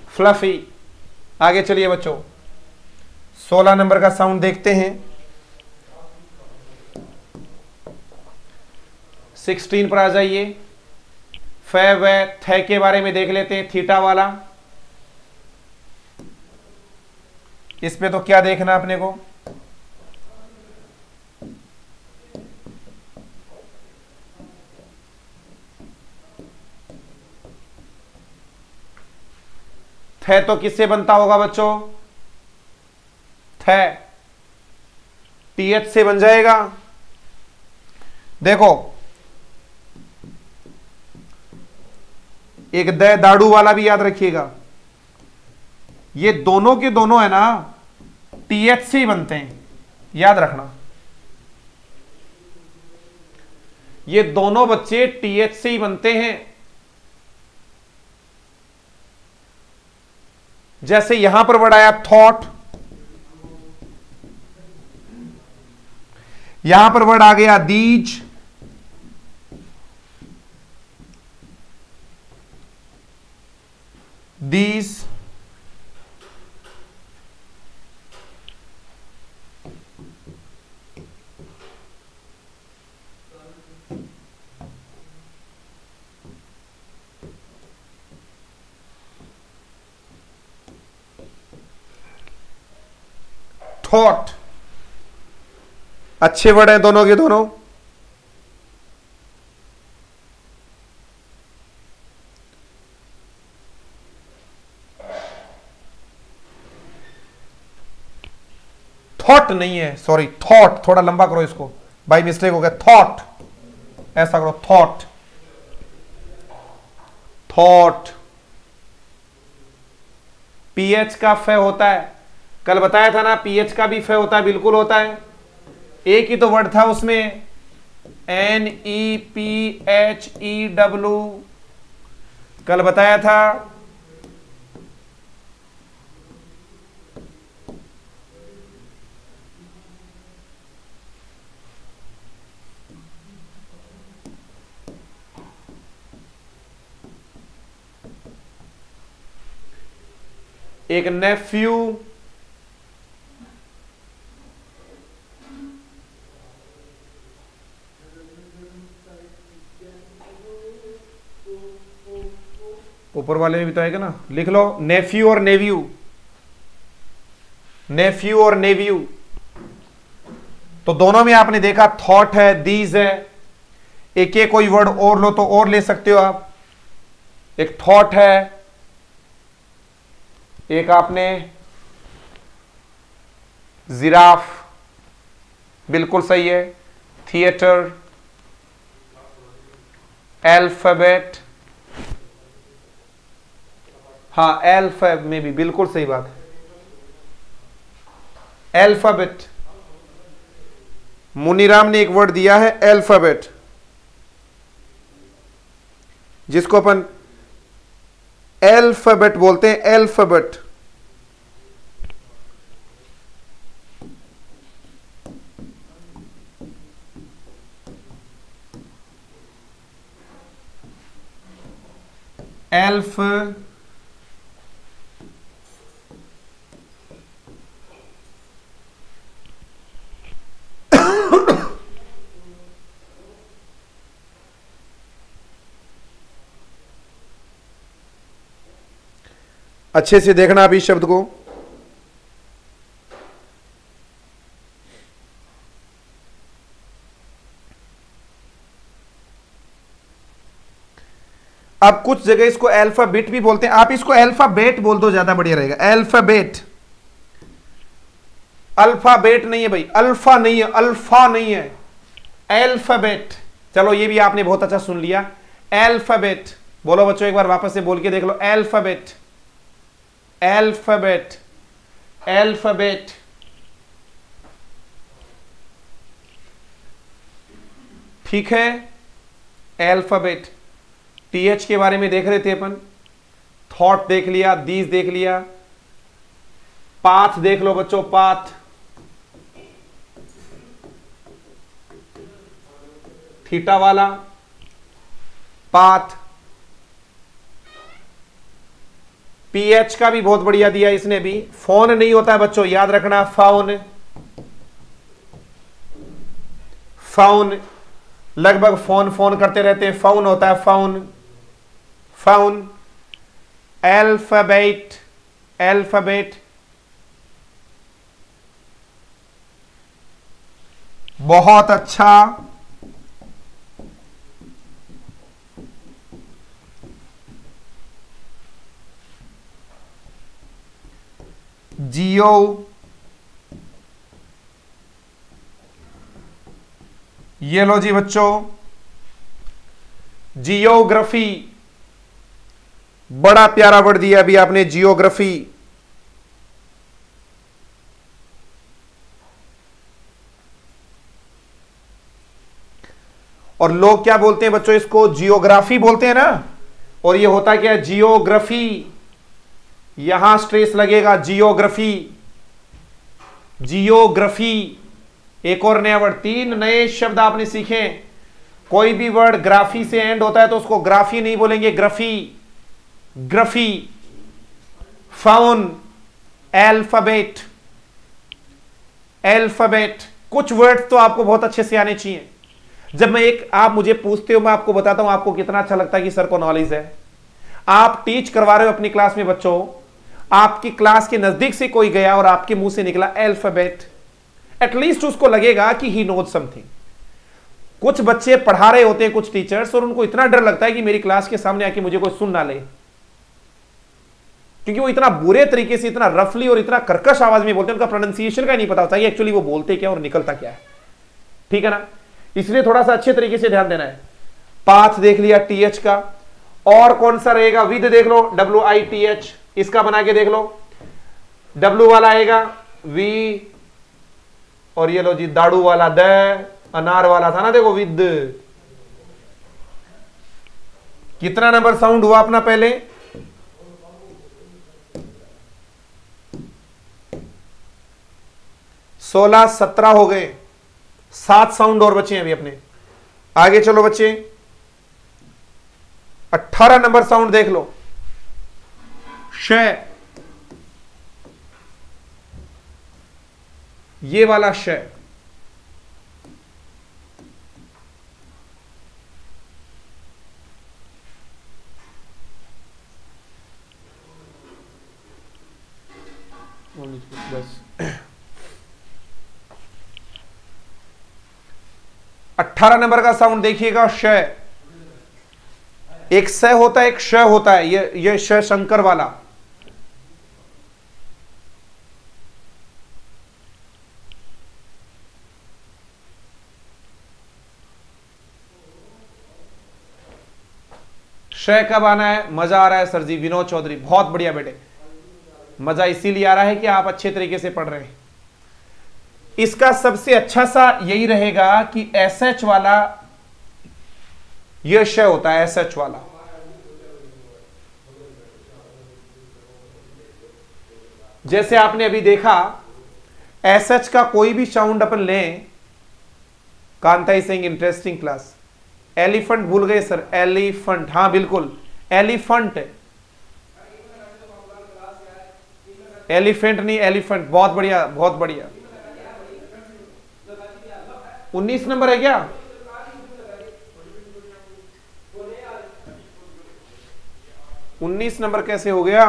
फ्लफी। आगे चलिए बच्चों, 16 नंबर का साउंड देखते हैं। 16 पर आ जाइए। फै व थे के बारे में देख लेते हैं, थीटा वाला। इस पे तो क्या देखना अपने को, थे तो किससे बनता होगा बच्चों, थे टीएच से बन जाएगा। देखो एक द दाड़ू वाला भी याद रखिएगा, ये दोनों के दोनों है ना टीएच से ही बनते हैं, याद रखना। ये दोनों बच्चे टीएच से ही बनते हैं। जैसे यहां पर वर्ड आया थॉट, यहां पर वर्ड आ गया दीज, दीज, थॉट, अच्छे वर्ड हैं दोनों के दोनों। थॉट नहीं है, सॉरी थॉट, थोड़ा लंबा करो इसको, बाई मिस्टेक हो गया, थॉट, ऐसा करो थॉट, थॉट। पीएच का फे होता है, कल बताया था ना, पीएच का भी फे होता है, बिल्कुल होता है। एक ही तो वर्ड था उसमें, NEPHEW, कल बताया था। एक नेफ्यू, ऊपर वाले में भी तो आएगा ना, लिख लो नेफ्यू और नेव्यू, नेफ्यू और नेव्यू। तो दोनों में आपने देखा थॉट है, दीज है। एक एक कोई वर्ड और लो तो और ले सकते हो आप। एक थॉट है, एक आपने जिराफ, बिल्कुल सही है। थिएटर, अल्फाबेट, हाँ अल्फाबेट में भी बिल्कुल सही बात है, अल्फाबेट। मुनीराम ने एक वर्ड दिया है अल्फाबेट, जिसको अपन अल्फाबेट बोलते हैं, अल्फाबेट। एल्फ अच्छे से देखना आप इस शब्द को। अब कुछ जगह इसको अल्फाबेट भी बोलते हैं, आप इसको अल्फाबेट बोल दो, ज्यादा बढ़िया रहेगा। अल्फाबेट, अल्फाबेट नहीं है भाई, अल्फा नहीं है, अल्फा नहीं है, अल्फाबेट। चलो ये भी आपने बहुत अच्छा सुन लिया, अल्फाबेट। बोलो बच्चों एक बार वापस से बोल के देख लो, अल्फाबेट, अल्फाबेट, अल्फाबेट। ठीक है, अल्फाबेट। टीएच के बारे में देख रहे थे अपन, थॉट देख लिया, दीज देख लिया, पाथ देख लो बच्चों, पाथ, थीटा वाला पाथ। पीएच का भी बहुत बढ़िया दिया इसने भी, फोन नहीं होता है बच्चों, याद रखना, फाउन, फाउन। लगभग फोन फोन करते रहते हैं, फोन होता है फोन, फोन। अल्फाबेट, अल्फाबेट, बहुत अच्छा। जियो, ये लो जी बच्चों, जियोग्राफी, बड़ा प्यारा वर्ड दिया अभी आपने, जियोग्राफी। और लोग क्या बोलते हैं बच्चों, इसको जियोग्राफी बोलते हैं ना, और ये होता क्या है, जियोग्राफी। यहां स्ट्रेस लगेगा, जियोग्राफी, जियोग्राफी। एक और नया वर्ड, 3 नए शब्द आपने सीखे। कोई भी वर्ड ग्राफी से एंड होता है तो उसको ग्राफी नहीं बोलेंगे, graphy, graphy. Faun, alphabet, alphabet. कुछ वर्ड तो आपको बहुत अच्छे से आने चाहिए। जब मैं एक, आप मुझे पूछते हो, मैं आपको बताता हूं, आपको कितना अच्छा लगता है कि सर को नॉलेज है। आप टीच करवा रहे हो अपनी क्लास में बच्चों, आपकी क्लास के नजदीक से कोई गया और आपके मुंह से निकला अल्फाबेट, एटलीस्ट उसको लगेगा कि ही नोज समथिंग। कुछ बच्चे पढ़ा रहे होते हैं, कुछ टीचर्स, और उनको इतना डर लगता है कि मेरी क्लास के सामने आके मुझे कोई सुन ना ले, क्योंकि वो इतना बुरे तरीके से, इतना रफली और इतना कर्कश आवाज में बोलते हैं, उनका प्रोनाउंसिएशन का नहीं पता होता है एक्चुअली वो बोलते क्या और निकलता क्या है। ठीक है ना, इसलिए थोड़ा सा अच्छे तरीके से ध्यान देना है। पाथ देख लिया टीएच का, और कौन सा रहेगा, विद देख लो, WITH, इसका बना के देख लो। डब्लू वाला आएगा वी, और ये लो जी दाड़ू वाला द, अनार वाला था ना, देखो विद। कितना नंबर साउंड हुआ अपना पहले, 16, 17 हो गए, 7 साउंड और बचे हैं अभी अपने। आगे चलो बच्चे, 18 नंबर साउंड देख लो, श, ये वाला श। बस 18 नंबर का साउंड देखिएगा, श। एक स होता है, एक श होता है, ये श शंकर वाला। श कब आना है, मजा आ रहा है सर जी, विनोद चौधरी, बहुत बढ़िया बेटे। मजा इसीलिए आ रहा है कि आप अच्छे तरीके से पढ़ रहे हैं। इसका सबसे अच्छा सा यही रहेगा कि SH वाला, यह श होता है SH वाला। जैसे आपने अभी देखा, SH का कोई भी साउंड अपन लें, Kanta is saying interesting class. Elephant भूल गए सर, एलिफेंट, हाँ बिल्कुल एलिफेंट, एलिफेंट नहीं एलिफेंट, बहुत बढ़िया बहुत बढ़िया। 19 नंबर है क्या, उन्नीस नंबर कैसे हो गया,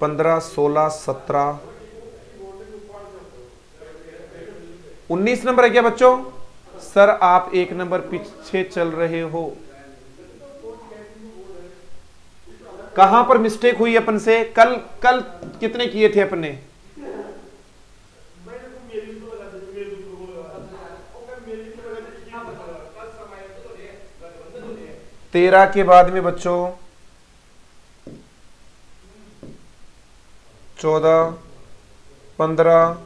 15, 16, 17, 19 नंबर है क्या बच्चों। सर आप 1 नंबर पीछे चल रहे हो, कहां पर मिस्टेक हुई अपन से, कल कल कितने किए थे अपन ने, तेरह के बाद में बच्चों 14, 15,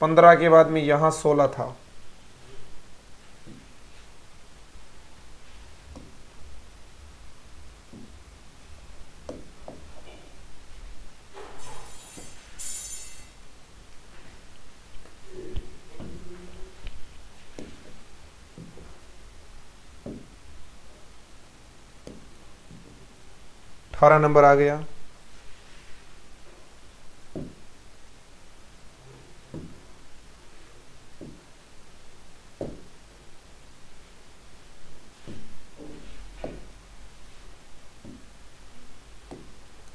15 के बाद में यहां 16 था। नंबर आ गया।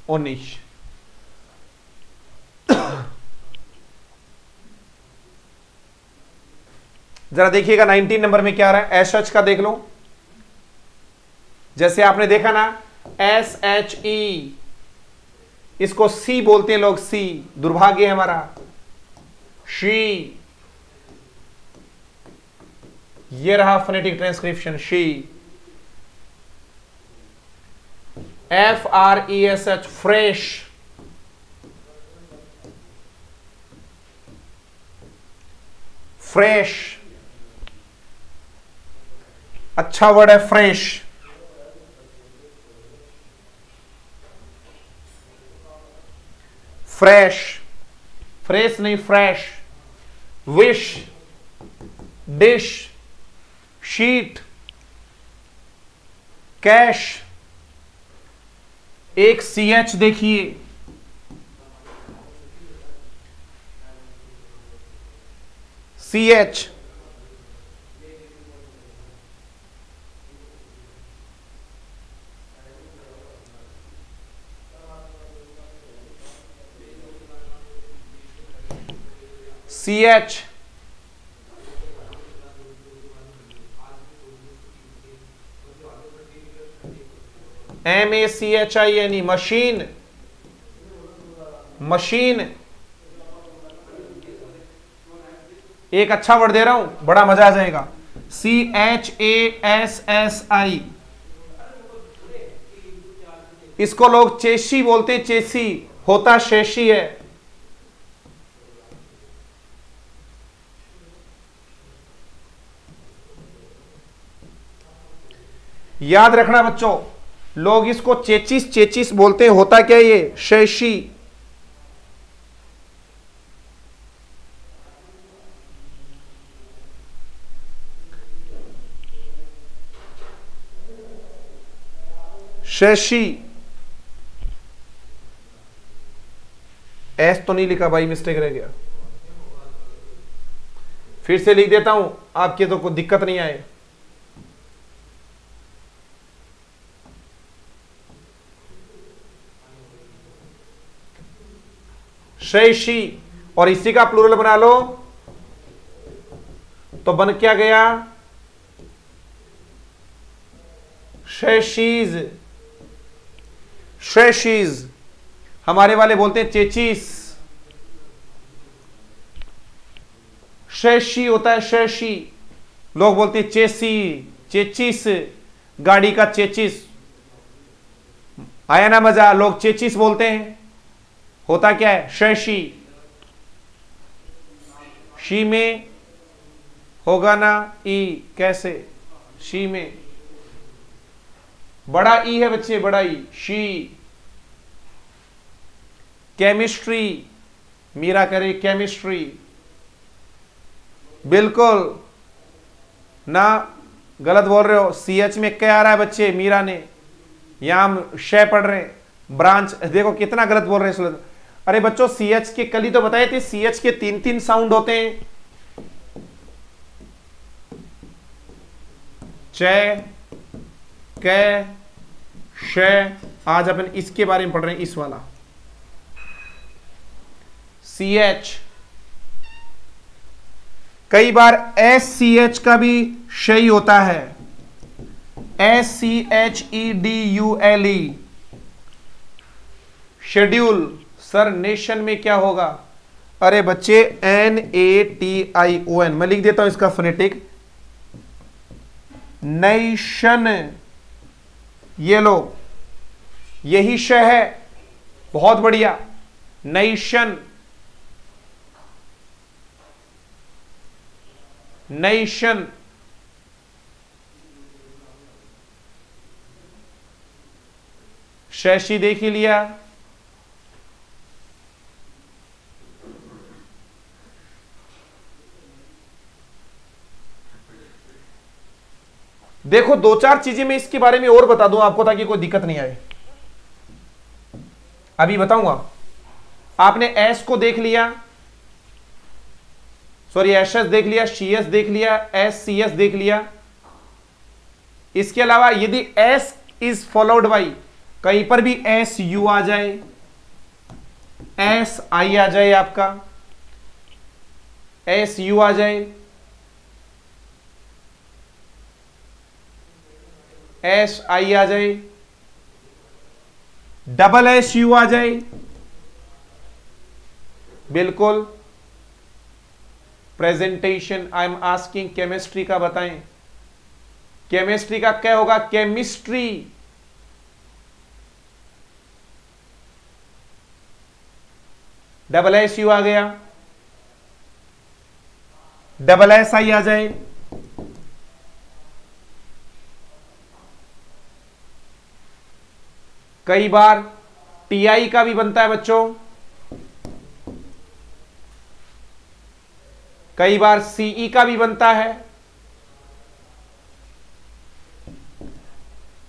19। जरा देखिएगा 19 नंबर में क्या आ रहा है, एस एच का देख लो। जैसे आपने देखा ना एस एच ई, इसको सी बोलते हैं लोग, सी, दुर्भाग्य है हमारा। शी, ये रहा phonetic transcription, she. F R E S H, fresh. Fresh, अच्छा वर्ड है फ्रेश। फ्रेश, फ्रेश नहीं fresh. Wish, dish, sheet, cash. एक सी एच देखिए, C H, C H, M A C H I N E, machine. Machine, एक अच्छा word दे रहा हूं, बड़ा मजा आ जाएगा। C H A S S I, इसको लोग चेसी बोलते हैं, चेसी, होता शेशी है। याद रखना बच्चों, लोग इसको चेचिस चेचिस बोलते हैं, होता क्या ये, शेशी। शेशी, एस तो नहीं लिखा भाई, मिस्टेक रह गया, फिर से लिख देता हूं, आपके तो कोई दिक्कत नहीं आए। शेशी, और इसी का प्लूरल बना लो तो बन क्या गया, शेशीज। शेशीज, हमारे वाले बोलते हैं चेचिस। शेशी होता है शेशी, लोग बोलते हैं चेसी, चेचिस, गाड़ी का चेचिस। आया ना मजा, लोग चेचिस बोलते हैं, होता क्या है शेशी। शी में होगा ना ई, कैसे, शी में बड़ा ई है बच्चे, बड़ा ई, शी। केमिस्ट्री, मीरा करे केमिस्ट्री, बिल्कुल ना, गलत बोल रहे हो। सी एच में क्या आ रहा है बच्चे, मीरा ने, यहां हम शय पढ़ रहे हैं, ब्रांच, देखो कितना गलत बोल रहे हैं। अरे बच्चों सी एच के कल ही तो बताए थे, सी एच के 3-3 साउंड होते हैं, च, क, श। आज अपन इसके बारे में पढ़ रहे हैं, इस वाला सी एच। कई बार एस सी एच का भी शई होता है, S C H E D U L E, schedule. Sir nation में क्या होगा, अरे बच्चे N A T I O N, मैं लिख देता हूं इसका फोनेटिक, नेशन। ये लो, यही श है, बहुत बढ़िया, नेशन, नेशन। शैशी देख ही लिया, देखो 2-4 चीजें मैं इसके बारे में और बता दूं आपको ताकि कोई दिक्कत नहीं आए। अभी बताऊंगा। आपने एस को देख लिया, सॉरी एस एस देख लिया, सी एस देख लिया, एस सी एस देख लिया। इसके अलावा यदि एस इज फॉलोड बाई कहीं पर भी एस यू आ जाए, एस आई आ जाए, आपका एस यू आ जाए, एस आई आ जाए, डबल एस यू आ जाए, बिल्कुल। Presentation, I am asking chemistry का बताएं। केमिस्ट्री का क्या होगा? केमिस्ट्री। डबल एस यू आ गया, डबल एस आई आ जाए, कई बार टी आई का भी बनता है बच्चों, कई बार सीई का भी बनता है,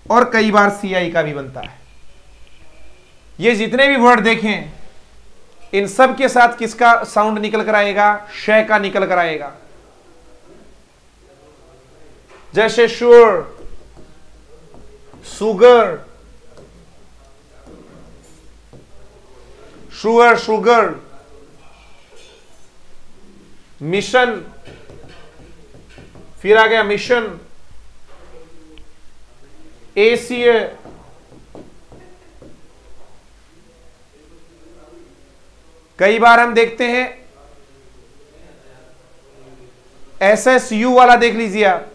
और कई बार सीआई का भी बनता है। ये जितने भी वर्ड देखें, इन सब के साथ किसका साउंड निकल कर आएगा? श का निकल कर आएगा। जैसे sure, sugar, sugar, sugar, mission, फिर आ गया मिशन, एसीए, कई बार हम देखते हैं एसएसयू वाला, देख लीजिए आप,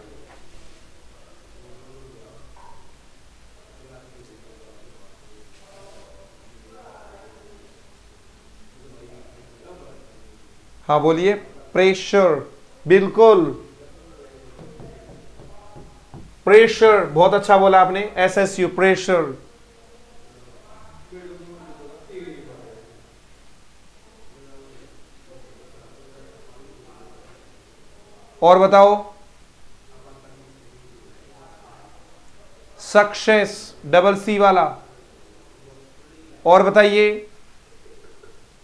हाँ बोलिए। प्रेशर, बिल्कुल, प्रेशर, बहुत अच्छा बोला आपने, एसएसयू, प्रेशर। और बताओ, सक्सेस, डबल सी वाला। और बताइए,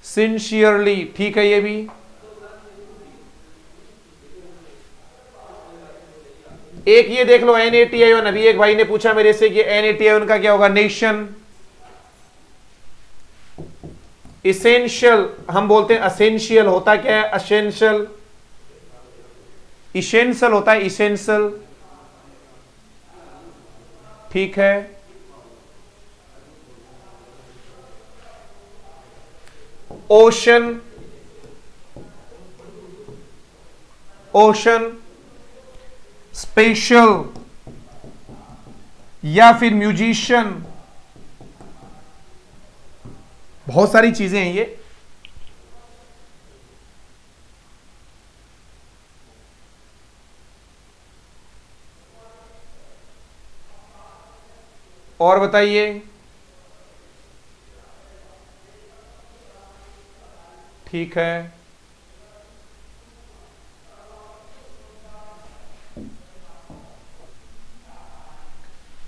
सिंसियरली, ठीक है ये भी। एक ये देख लो NATI1, अभी एक भाई ने पूछा मेरे से कि NATI1 का क्या होगा? नेशन, इसेंशियल, हम बोलते हैं असेंशियल, होता क्या है? असेंशियल, इसेंशियल होता है, इसेंशियल, ठीक है। ओशन, ओशन, स्पेशल, या फिर म्यूजिशियन, बहुत सारी चीजें हैं ये। और बताइए, ठीक है।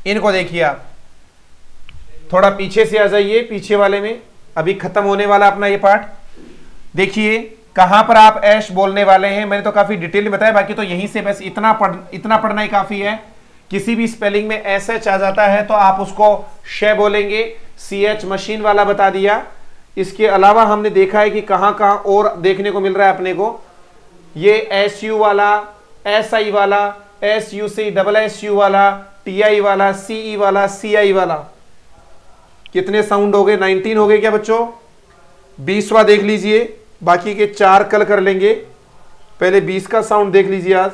इनको देखिए आप, थोड़ा पीछे से आ जाइए, पीछे वाले में, अभी खत्म होने वाला अपना ये पार्ट। देखिए कहां पर आप ऐश बोलने वाले हैं, मैंने तो काफी डिटेल में बताया, बाकी तो यहीं से बस इतना पढ़ना ही काफी है। किसी भी स्पेलिंग में एस एच आ जाता है तो आप उसको श बोलेंगे, CH मशीन वाला बता दिया। इसके अलावा हमने देखा है कि कहां कहां और देखने को मिल रहा है अपने को, ये SU वाला, SI वाला, SUC, डबल SU वाला, TI वाला, CE वाला, CI वाला। कितने साउंड हो गए? 19 हो गए क्या बच्चों? 20वां देख लीजिए, बाकी के 4 कल कर लेंगे, पहले 20 का साउंड देख लीजिए आज।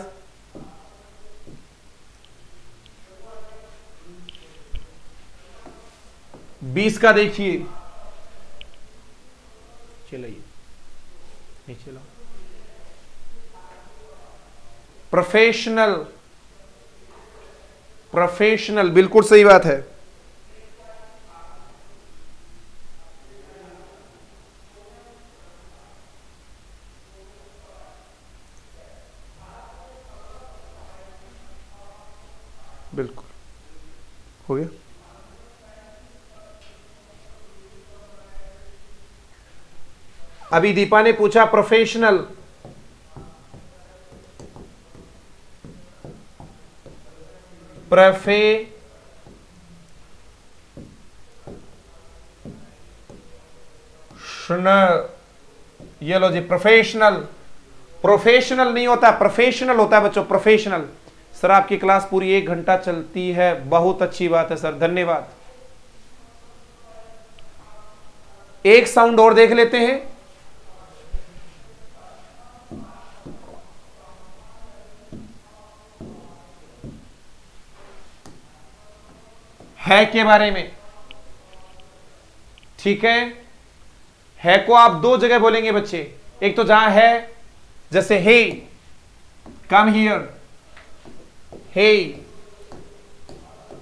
बीस का देखिए, चलिए नीचे लो। प्रोफेशनल, प्रोफेशनल, बिल्कुल सही बात है। बिल्कुल हो गया। अभी दीपा ने पूछा प्रोफेशनल, ये लो जी, प्रोफेशनल। प्रोफेशनल नहीं होता, प्रोफेशनल होता है बच्चों, प्रोफेशनल। सर आपकी क्लास पूरी 1 घंटा चलती है, बहुत अच्छी बात है सर, धन्यवाद। एक साउंड और देख लेते हैं। है के बारे में, ठीक है को आप 2 जगह बोलेंगे बच्चे। एक तो जहां है, जैसे हे, कम हियर, हे,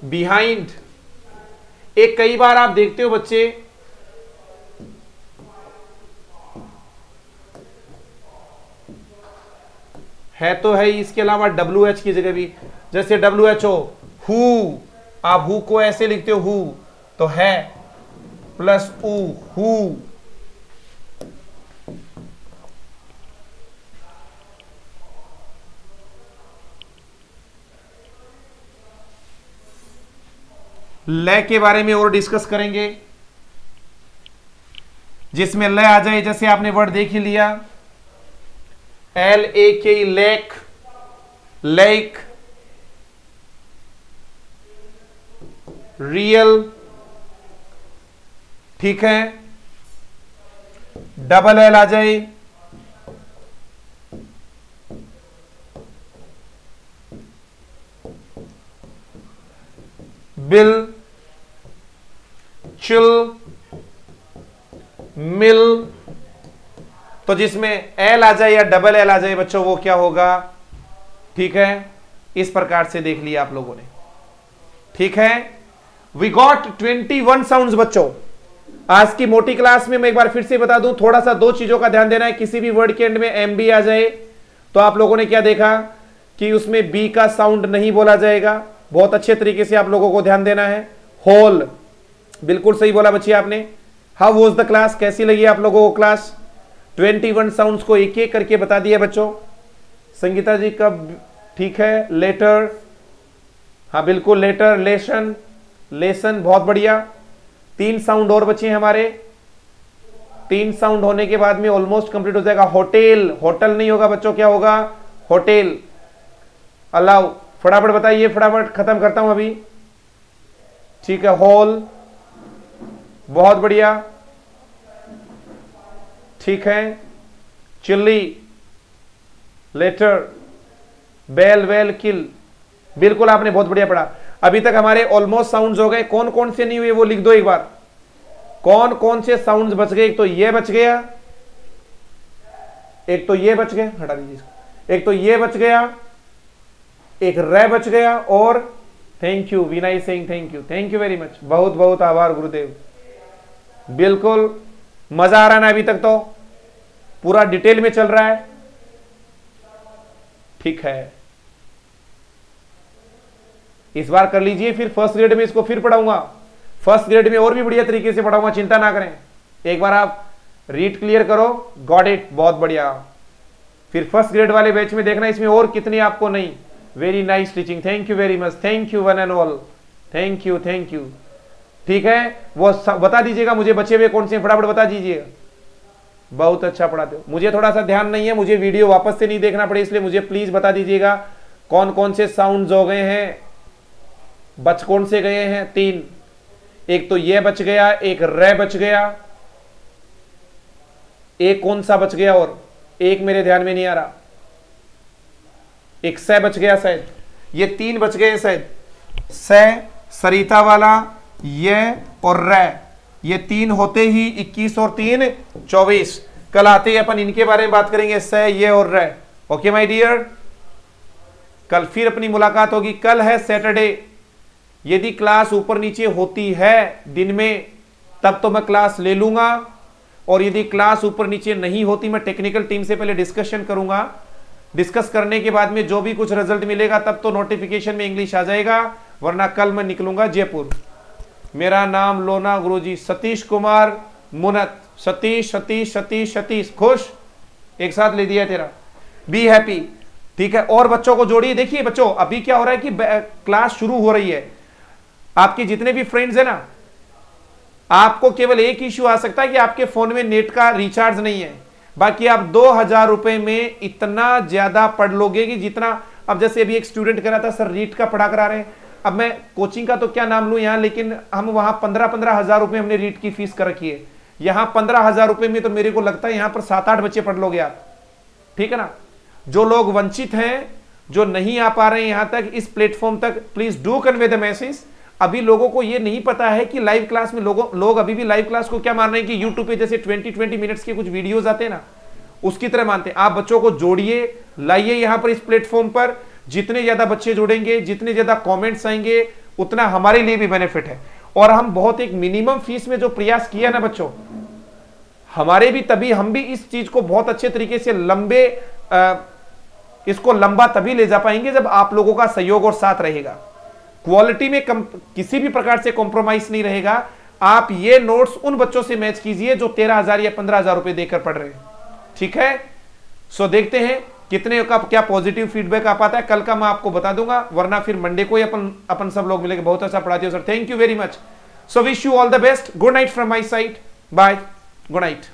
बिहाइंड। एक कई बार आप देखते हो बच्चे, है तो है ही, इसके अलावा WH की जगह भी, जैसे WHO, हु, आप हु को ऐसे लिखते हो, हु, तो है प्लस उ, हु। लय के बारे में और डिस्कस करेंगे, जिसमें लय आ जाए, जैसे आपने वर्ड देख ही लिया, LAK, लेक, लेक, रियल, ठीक है। डबल L आ जाए, बिल, चिल, मिल। तो जिसमें L आ जाए या डबल L आ जाए बच्चों, वो क्या होगा, ठीक है। इस प्रकार से देख लिया आप लोगों ने, ठीक है। वी गॉट 21 साउंड्स बच्चों। आज की मोटी क्लास में मैं एक बार फिर से बता दूं, थोड़ा सा 2 चीजों का ध्यान देना है। किसी भी वर्ड के एंड में MB आ जाए तो आप लोगों ने क्या देखा कि उसमें B का साउंड नहीं बोला जाएगा। बहुत अच्छे तरीके से आप लोगों को ध्यान देना है। होल, बिल्कुल सही बोला बच्चे आपने। हाउ वाज द क्लास, कैसी लगी आप लोगों को क्लास? 21 साउंड्स को एक एक करके बता दिया बच्चों। संगीता जी कब, ठीक है। लेटर, हाँ बिल्कुल, लेटर, लेसन, लेसन, बहुत बढ़िया। 3 साउंड और बचे हमारे। 3 साउंड होने के बाद में ऑलमोस्ट कंप्लीट हो जाएगा। होटल, होटल नहीं होगा बच्चों, क्या होगा, होटल। अलाउ, फटाफट बताइए, फटाफट खत्म करता हूं अभी, ठीक है। हॉल, बहुत बढ़िया, ठीक है। चिल्ली, लेटर, बेल, वेल, किल, बिल्कुल आपने बहुत बढ़िया पढ़ा। अभी तक हमारे ऑलमोस्ट साउंड्स हो गए। कौन कौन से नहीं हुए वो लिख दो एक बार। कौन कौन से साउंड्स बच गए? एक तो ये बच गया, एक तो ये बच गया, हटा दीजिए इसको। एक तो ये बच गया, एक रे बच गया, और thank you Vinay Singh, thank you very much, बहुत बहुत आभार गुरुदेव। बिल्कुल मजा आ रहा ना, अभी तक तो पूरा डिटेल में चल रहा है, ठीक है। इस बार कर लीजिए, फिर फर्स्ट ग्रेड में इसको फिर पढ़ाऊंगा। फर्स्ट ग्रेड में और भी बढ़िया तरीके से पढ़ाऊंगा, चिंता ना करें। एक बार आप रीड क्लियर करो, गॉट इट, बहुत बढ़िया। फिर फर्स्ट ग्रेड वाले बैच में देखना इसमें और कितनी आपको नहीं। Very nice teaching, thank you very much, thank you one and all, thank you, ठीक है। वो बता दीजिएगा मुझे बचे हुए कौन से, फटाफट बता दीजिएगा। बहुत अच्छा पढ़ाते हो, मुझे थोड़ा सा ध्यान नहीं है, मुझे वीडियो वापस से नहीं देखना पड़े, इसलिए मुझे प्लीज बता दीजिएगा कौन कौन से साउंड्स हो गए हैं, बच कौन से गए हैं। 3, एक तो ये बच गया, एक रे बच गया, एक कौन सा बच गया, और एक मेरे ध्यान में नहीं आ रहा, एक से बच गया शायद। ये 3 बच गए शायद, से, सरिता वाला, ये और रे। ये 3 होते ही 21 और 3 24। कल आते ही अपन इनके बारे में बात करेंगे, से, ये और रे। ओके माय डियर, कल फिर अपनी मुलाकात होगी। कल है सैटरडे, यदि क्लास ऊपर नीचे होती है दिन में तब तो मैं क्लास ले लूंगा, और यदि क्लास ऊपर नीचे नहीं होती मैं टेक्निकल टीम से पहले डिस्कशन करूंगा। डिस्कस करने के बाद में जो भी कुछ रिजल्ट मिलेगा तब तो नोटिफिकेशन में इंग्लिश आ जाएगा, वरना कल मैं निकलूंगा जयपुर। मेरा नाम लोना गुरुजी, सतीश कुमार मुनत, सतीश सतीश सतीश सतीश, खुश, एक साथ ले दिया तेरा, बी हैप्पी, ठीक है। और बच्चों को जोड़िए। देखिए बच्चों, अभी क्या हो रहा है कि क्लास शुरू हो रही है, आपके जितने भी फ्रेंड्स है ना, आपको केवल एक इश्यू आ सकता है कि आपके फोन में नेट का रिचार्ज नहीं है, बाकी आप 2000 रुपए में इतना ज्यादा पढ़ लोगे कि जितना, अब जैसे अभी एक स्टूडेंट कह रहा था सर रीट का पढ़ा करा रहे हैं, अब मैं कोचिंग का तो क्या नाम लूं यहां, लेकिन हम वहां 15-15 हजार रुपए हमने रीट की फीस कर रखी है, यहां 15,000 रुपए में तो मेरे को लगता है यहां पर 7-8 बच्चे पढ़ लोगे आप, ठीक है ना। जो लोग वंचित हैं, जो नहीं आ पा रहे हैं यहां तक, इस प्लेटफॉर्म तक, please do convey the message. अभी लोगों को ये नहीं पता है कि लाइव क्लास में लोग अभी भी लाइव क्लास को क्या मान रहे हैं कि यूट्यूब पे जैसे 20-20 मिनट्स के कुछ वीडियोस आते हैं ना, उसकी तरह मानते हैं। आप बच्चों को जोड़िए, लाइए यहां पर इस प्लेटफॉर्म पर, जितने ज्यादा बच्चे जुड़ेंगे, जितने ज्यादा कमेंट्स आएंगे, उतना हमारे लिए भी बेनिफिट है। और हम बहुत एक मिनिमम फीस में जो प्रयास किया ना बच्चों, हमारे भी तभी, हम भी इस चीज को बहुत अच्छे तरीके से इसको लंबा तभी ले जा पाएंगे जब आप लोगों का सहयोग और साथ रहेगा। क्वालिटी में किसी भी प्रकार से कॉम्प्रोमाइज नहीं रहेगा। आप ये नोट्स उन बच्चों से मैच कीजिए जो 13,000 या 15,000 रुपए देकर पढ़ रहे हैं, ठीक है। सो देखते हैं कितने का क्या पॉजिटिव फीडबैक आ पाता है, कल का मैं आपको बता दूंगा, वरना फिर मंडे को ही अपन सब लोग मिलेंगे। बहुत अच्छा पढ़ाते हो sir, thank you very much. So wish you all the best, good night from my side, bye, good night.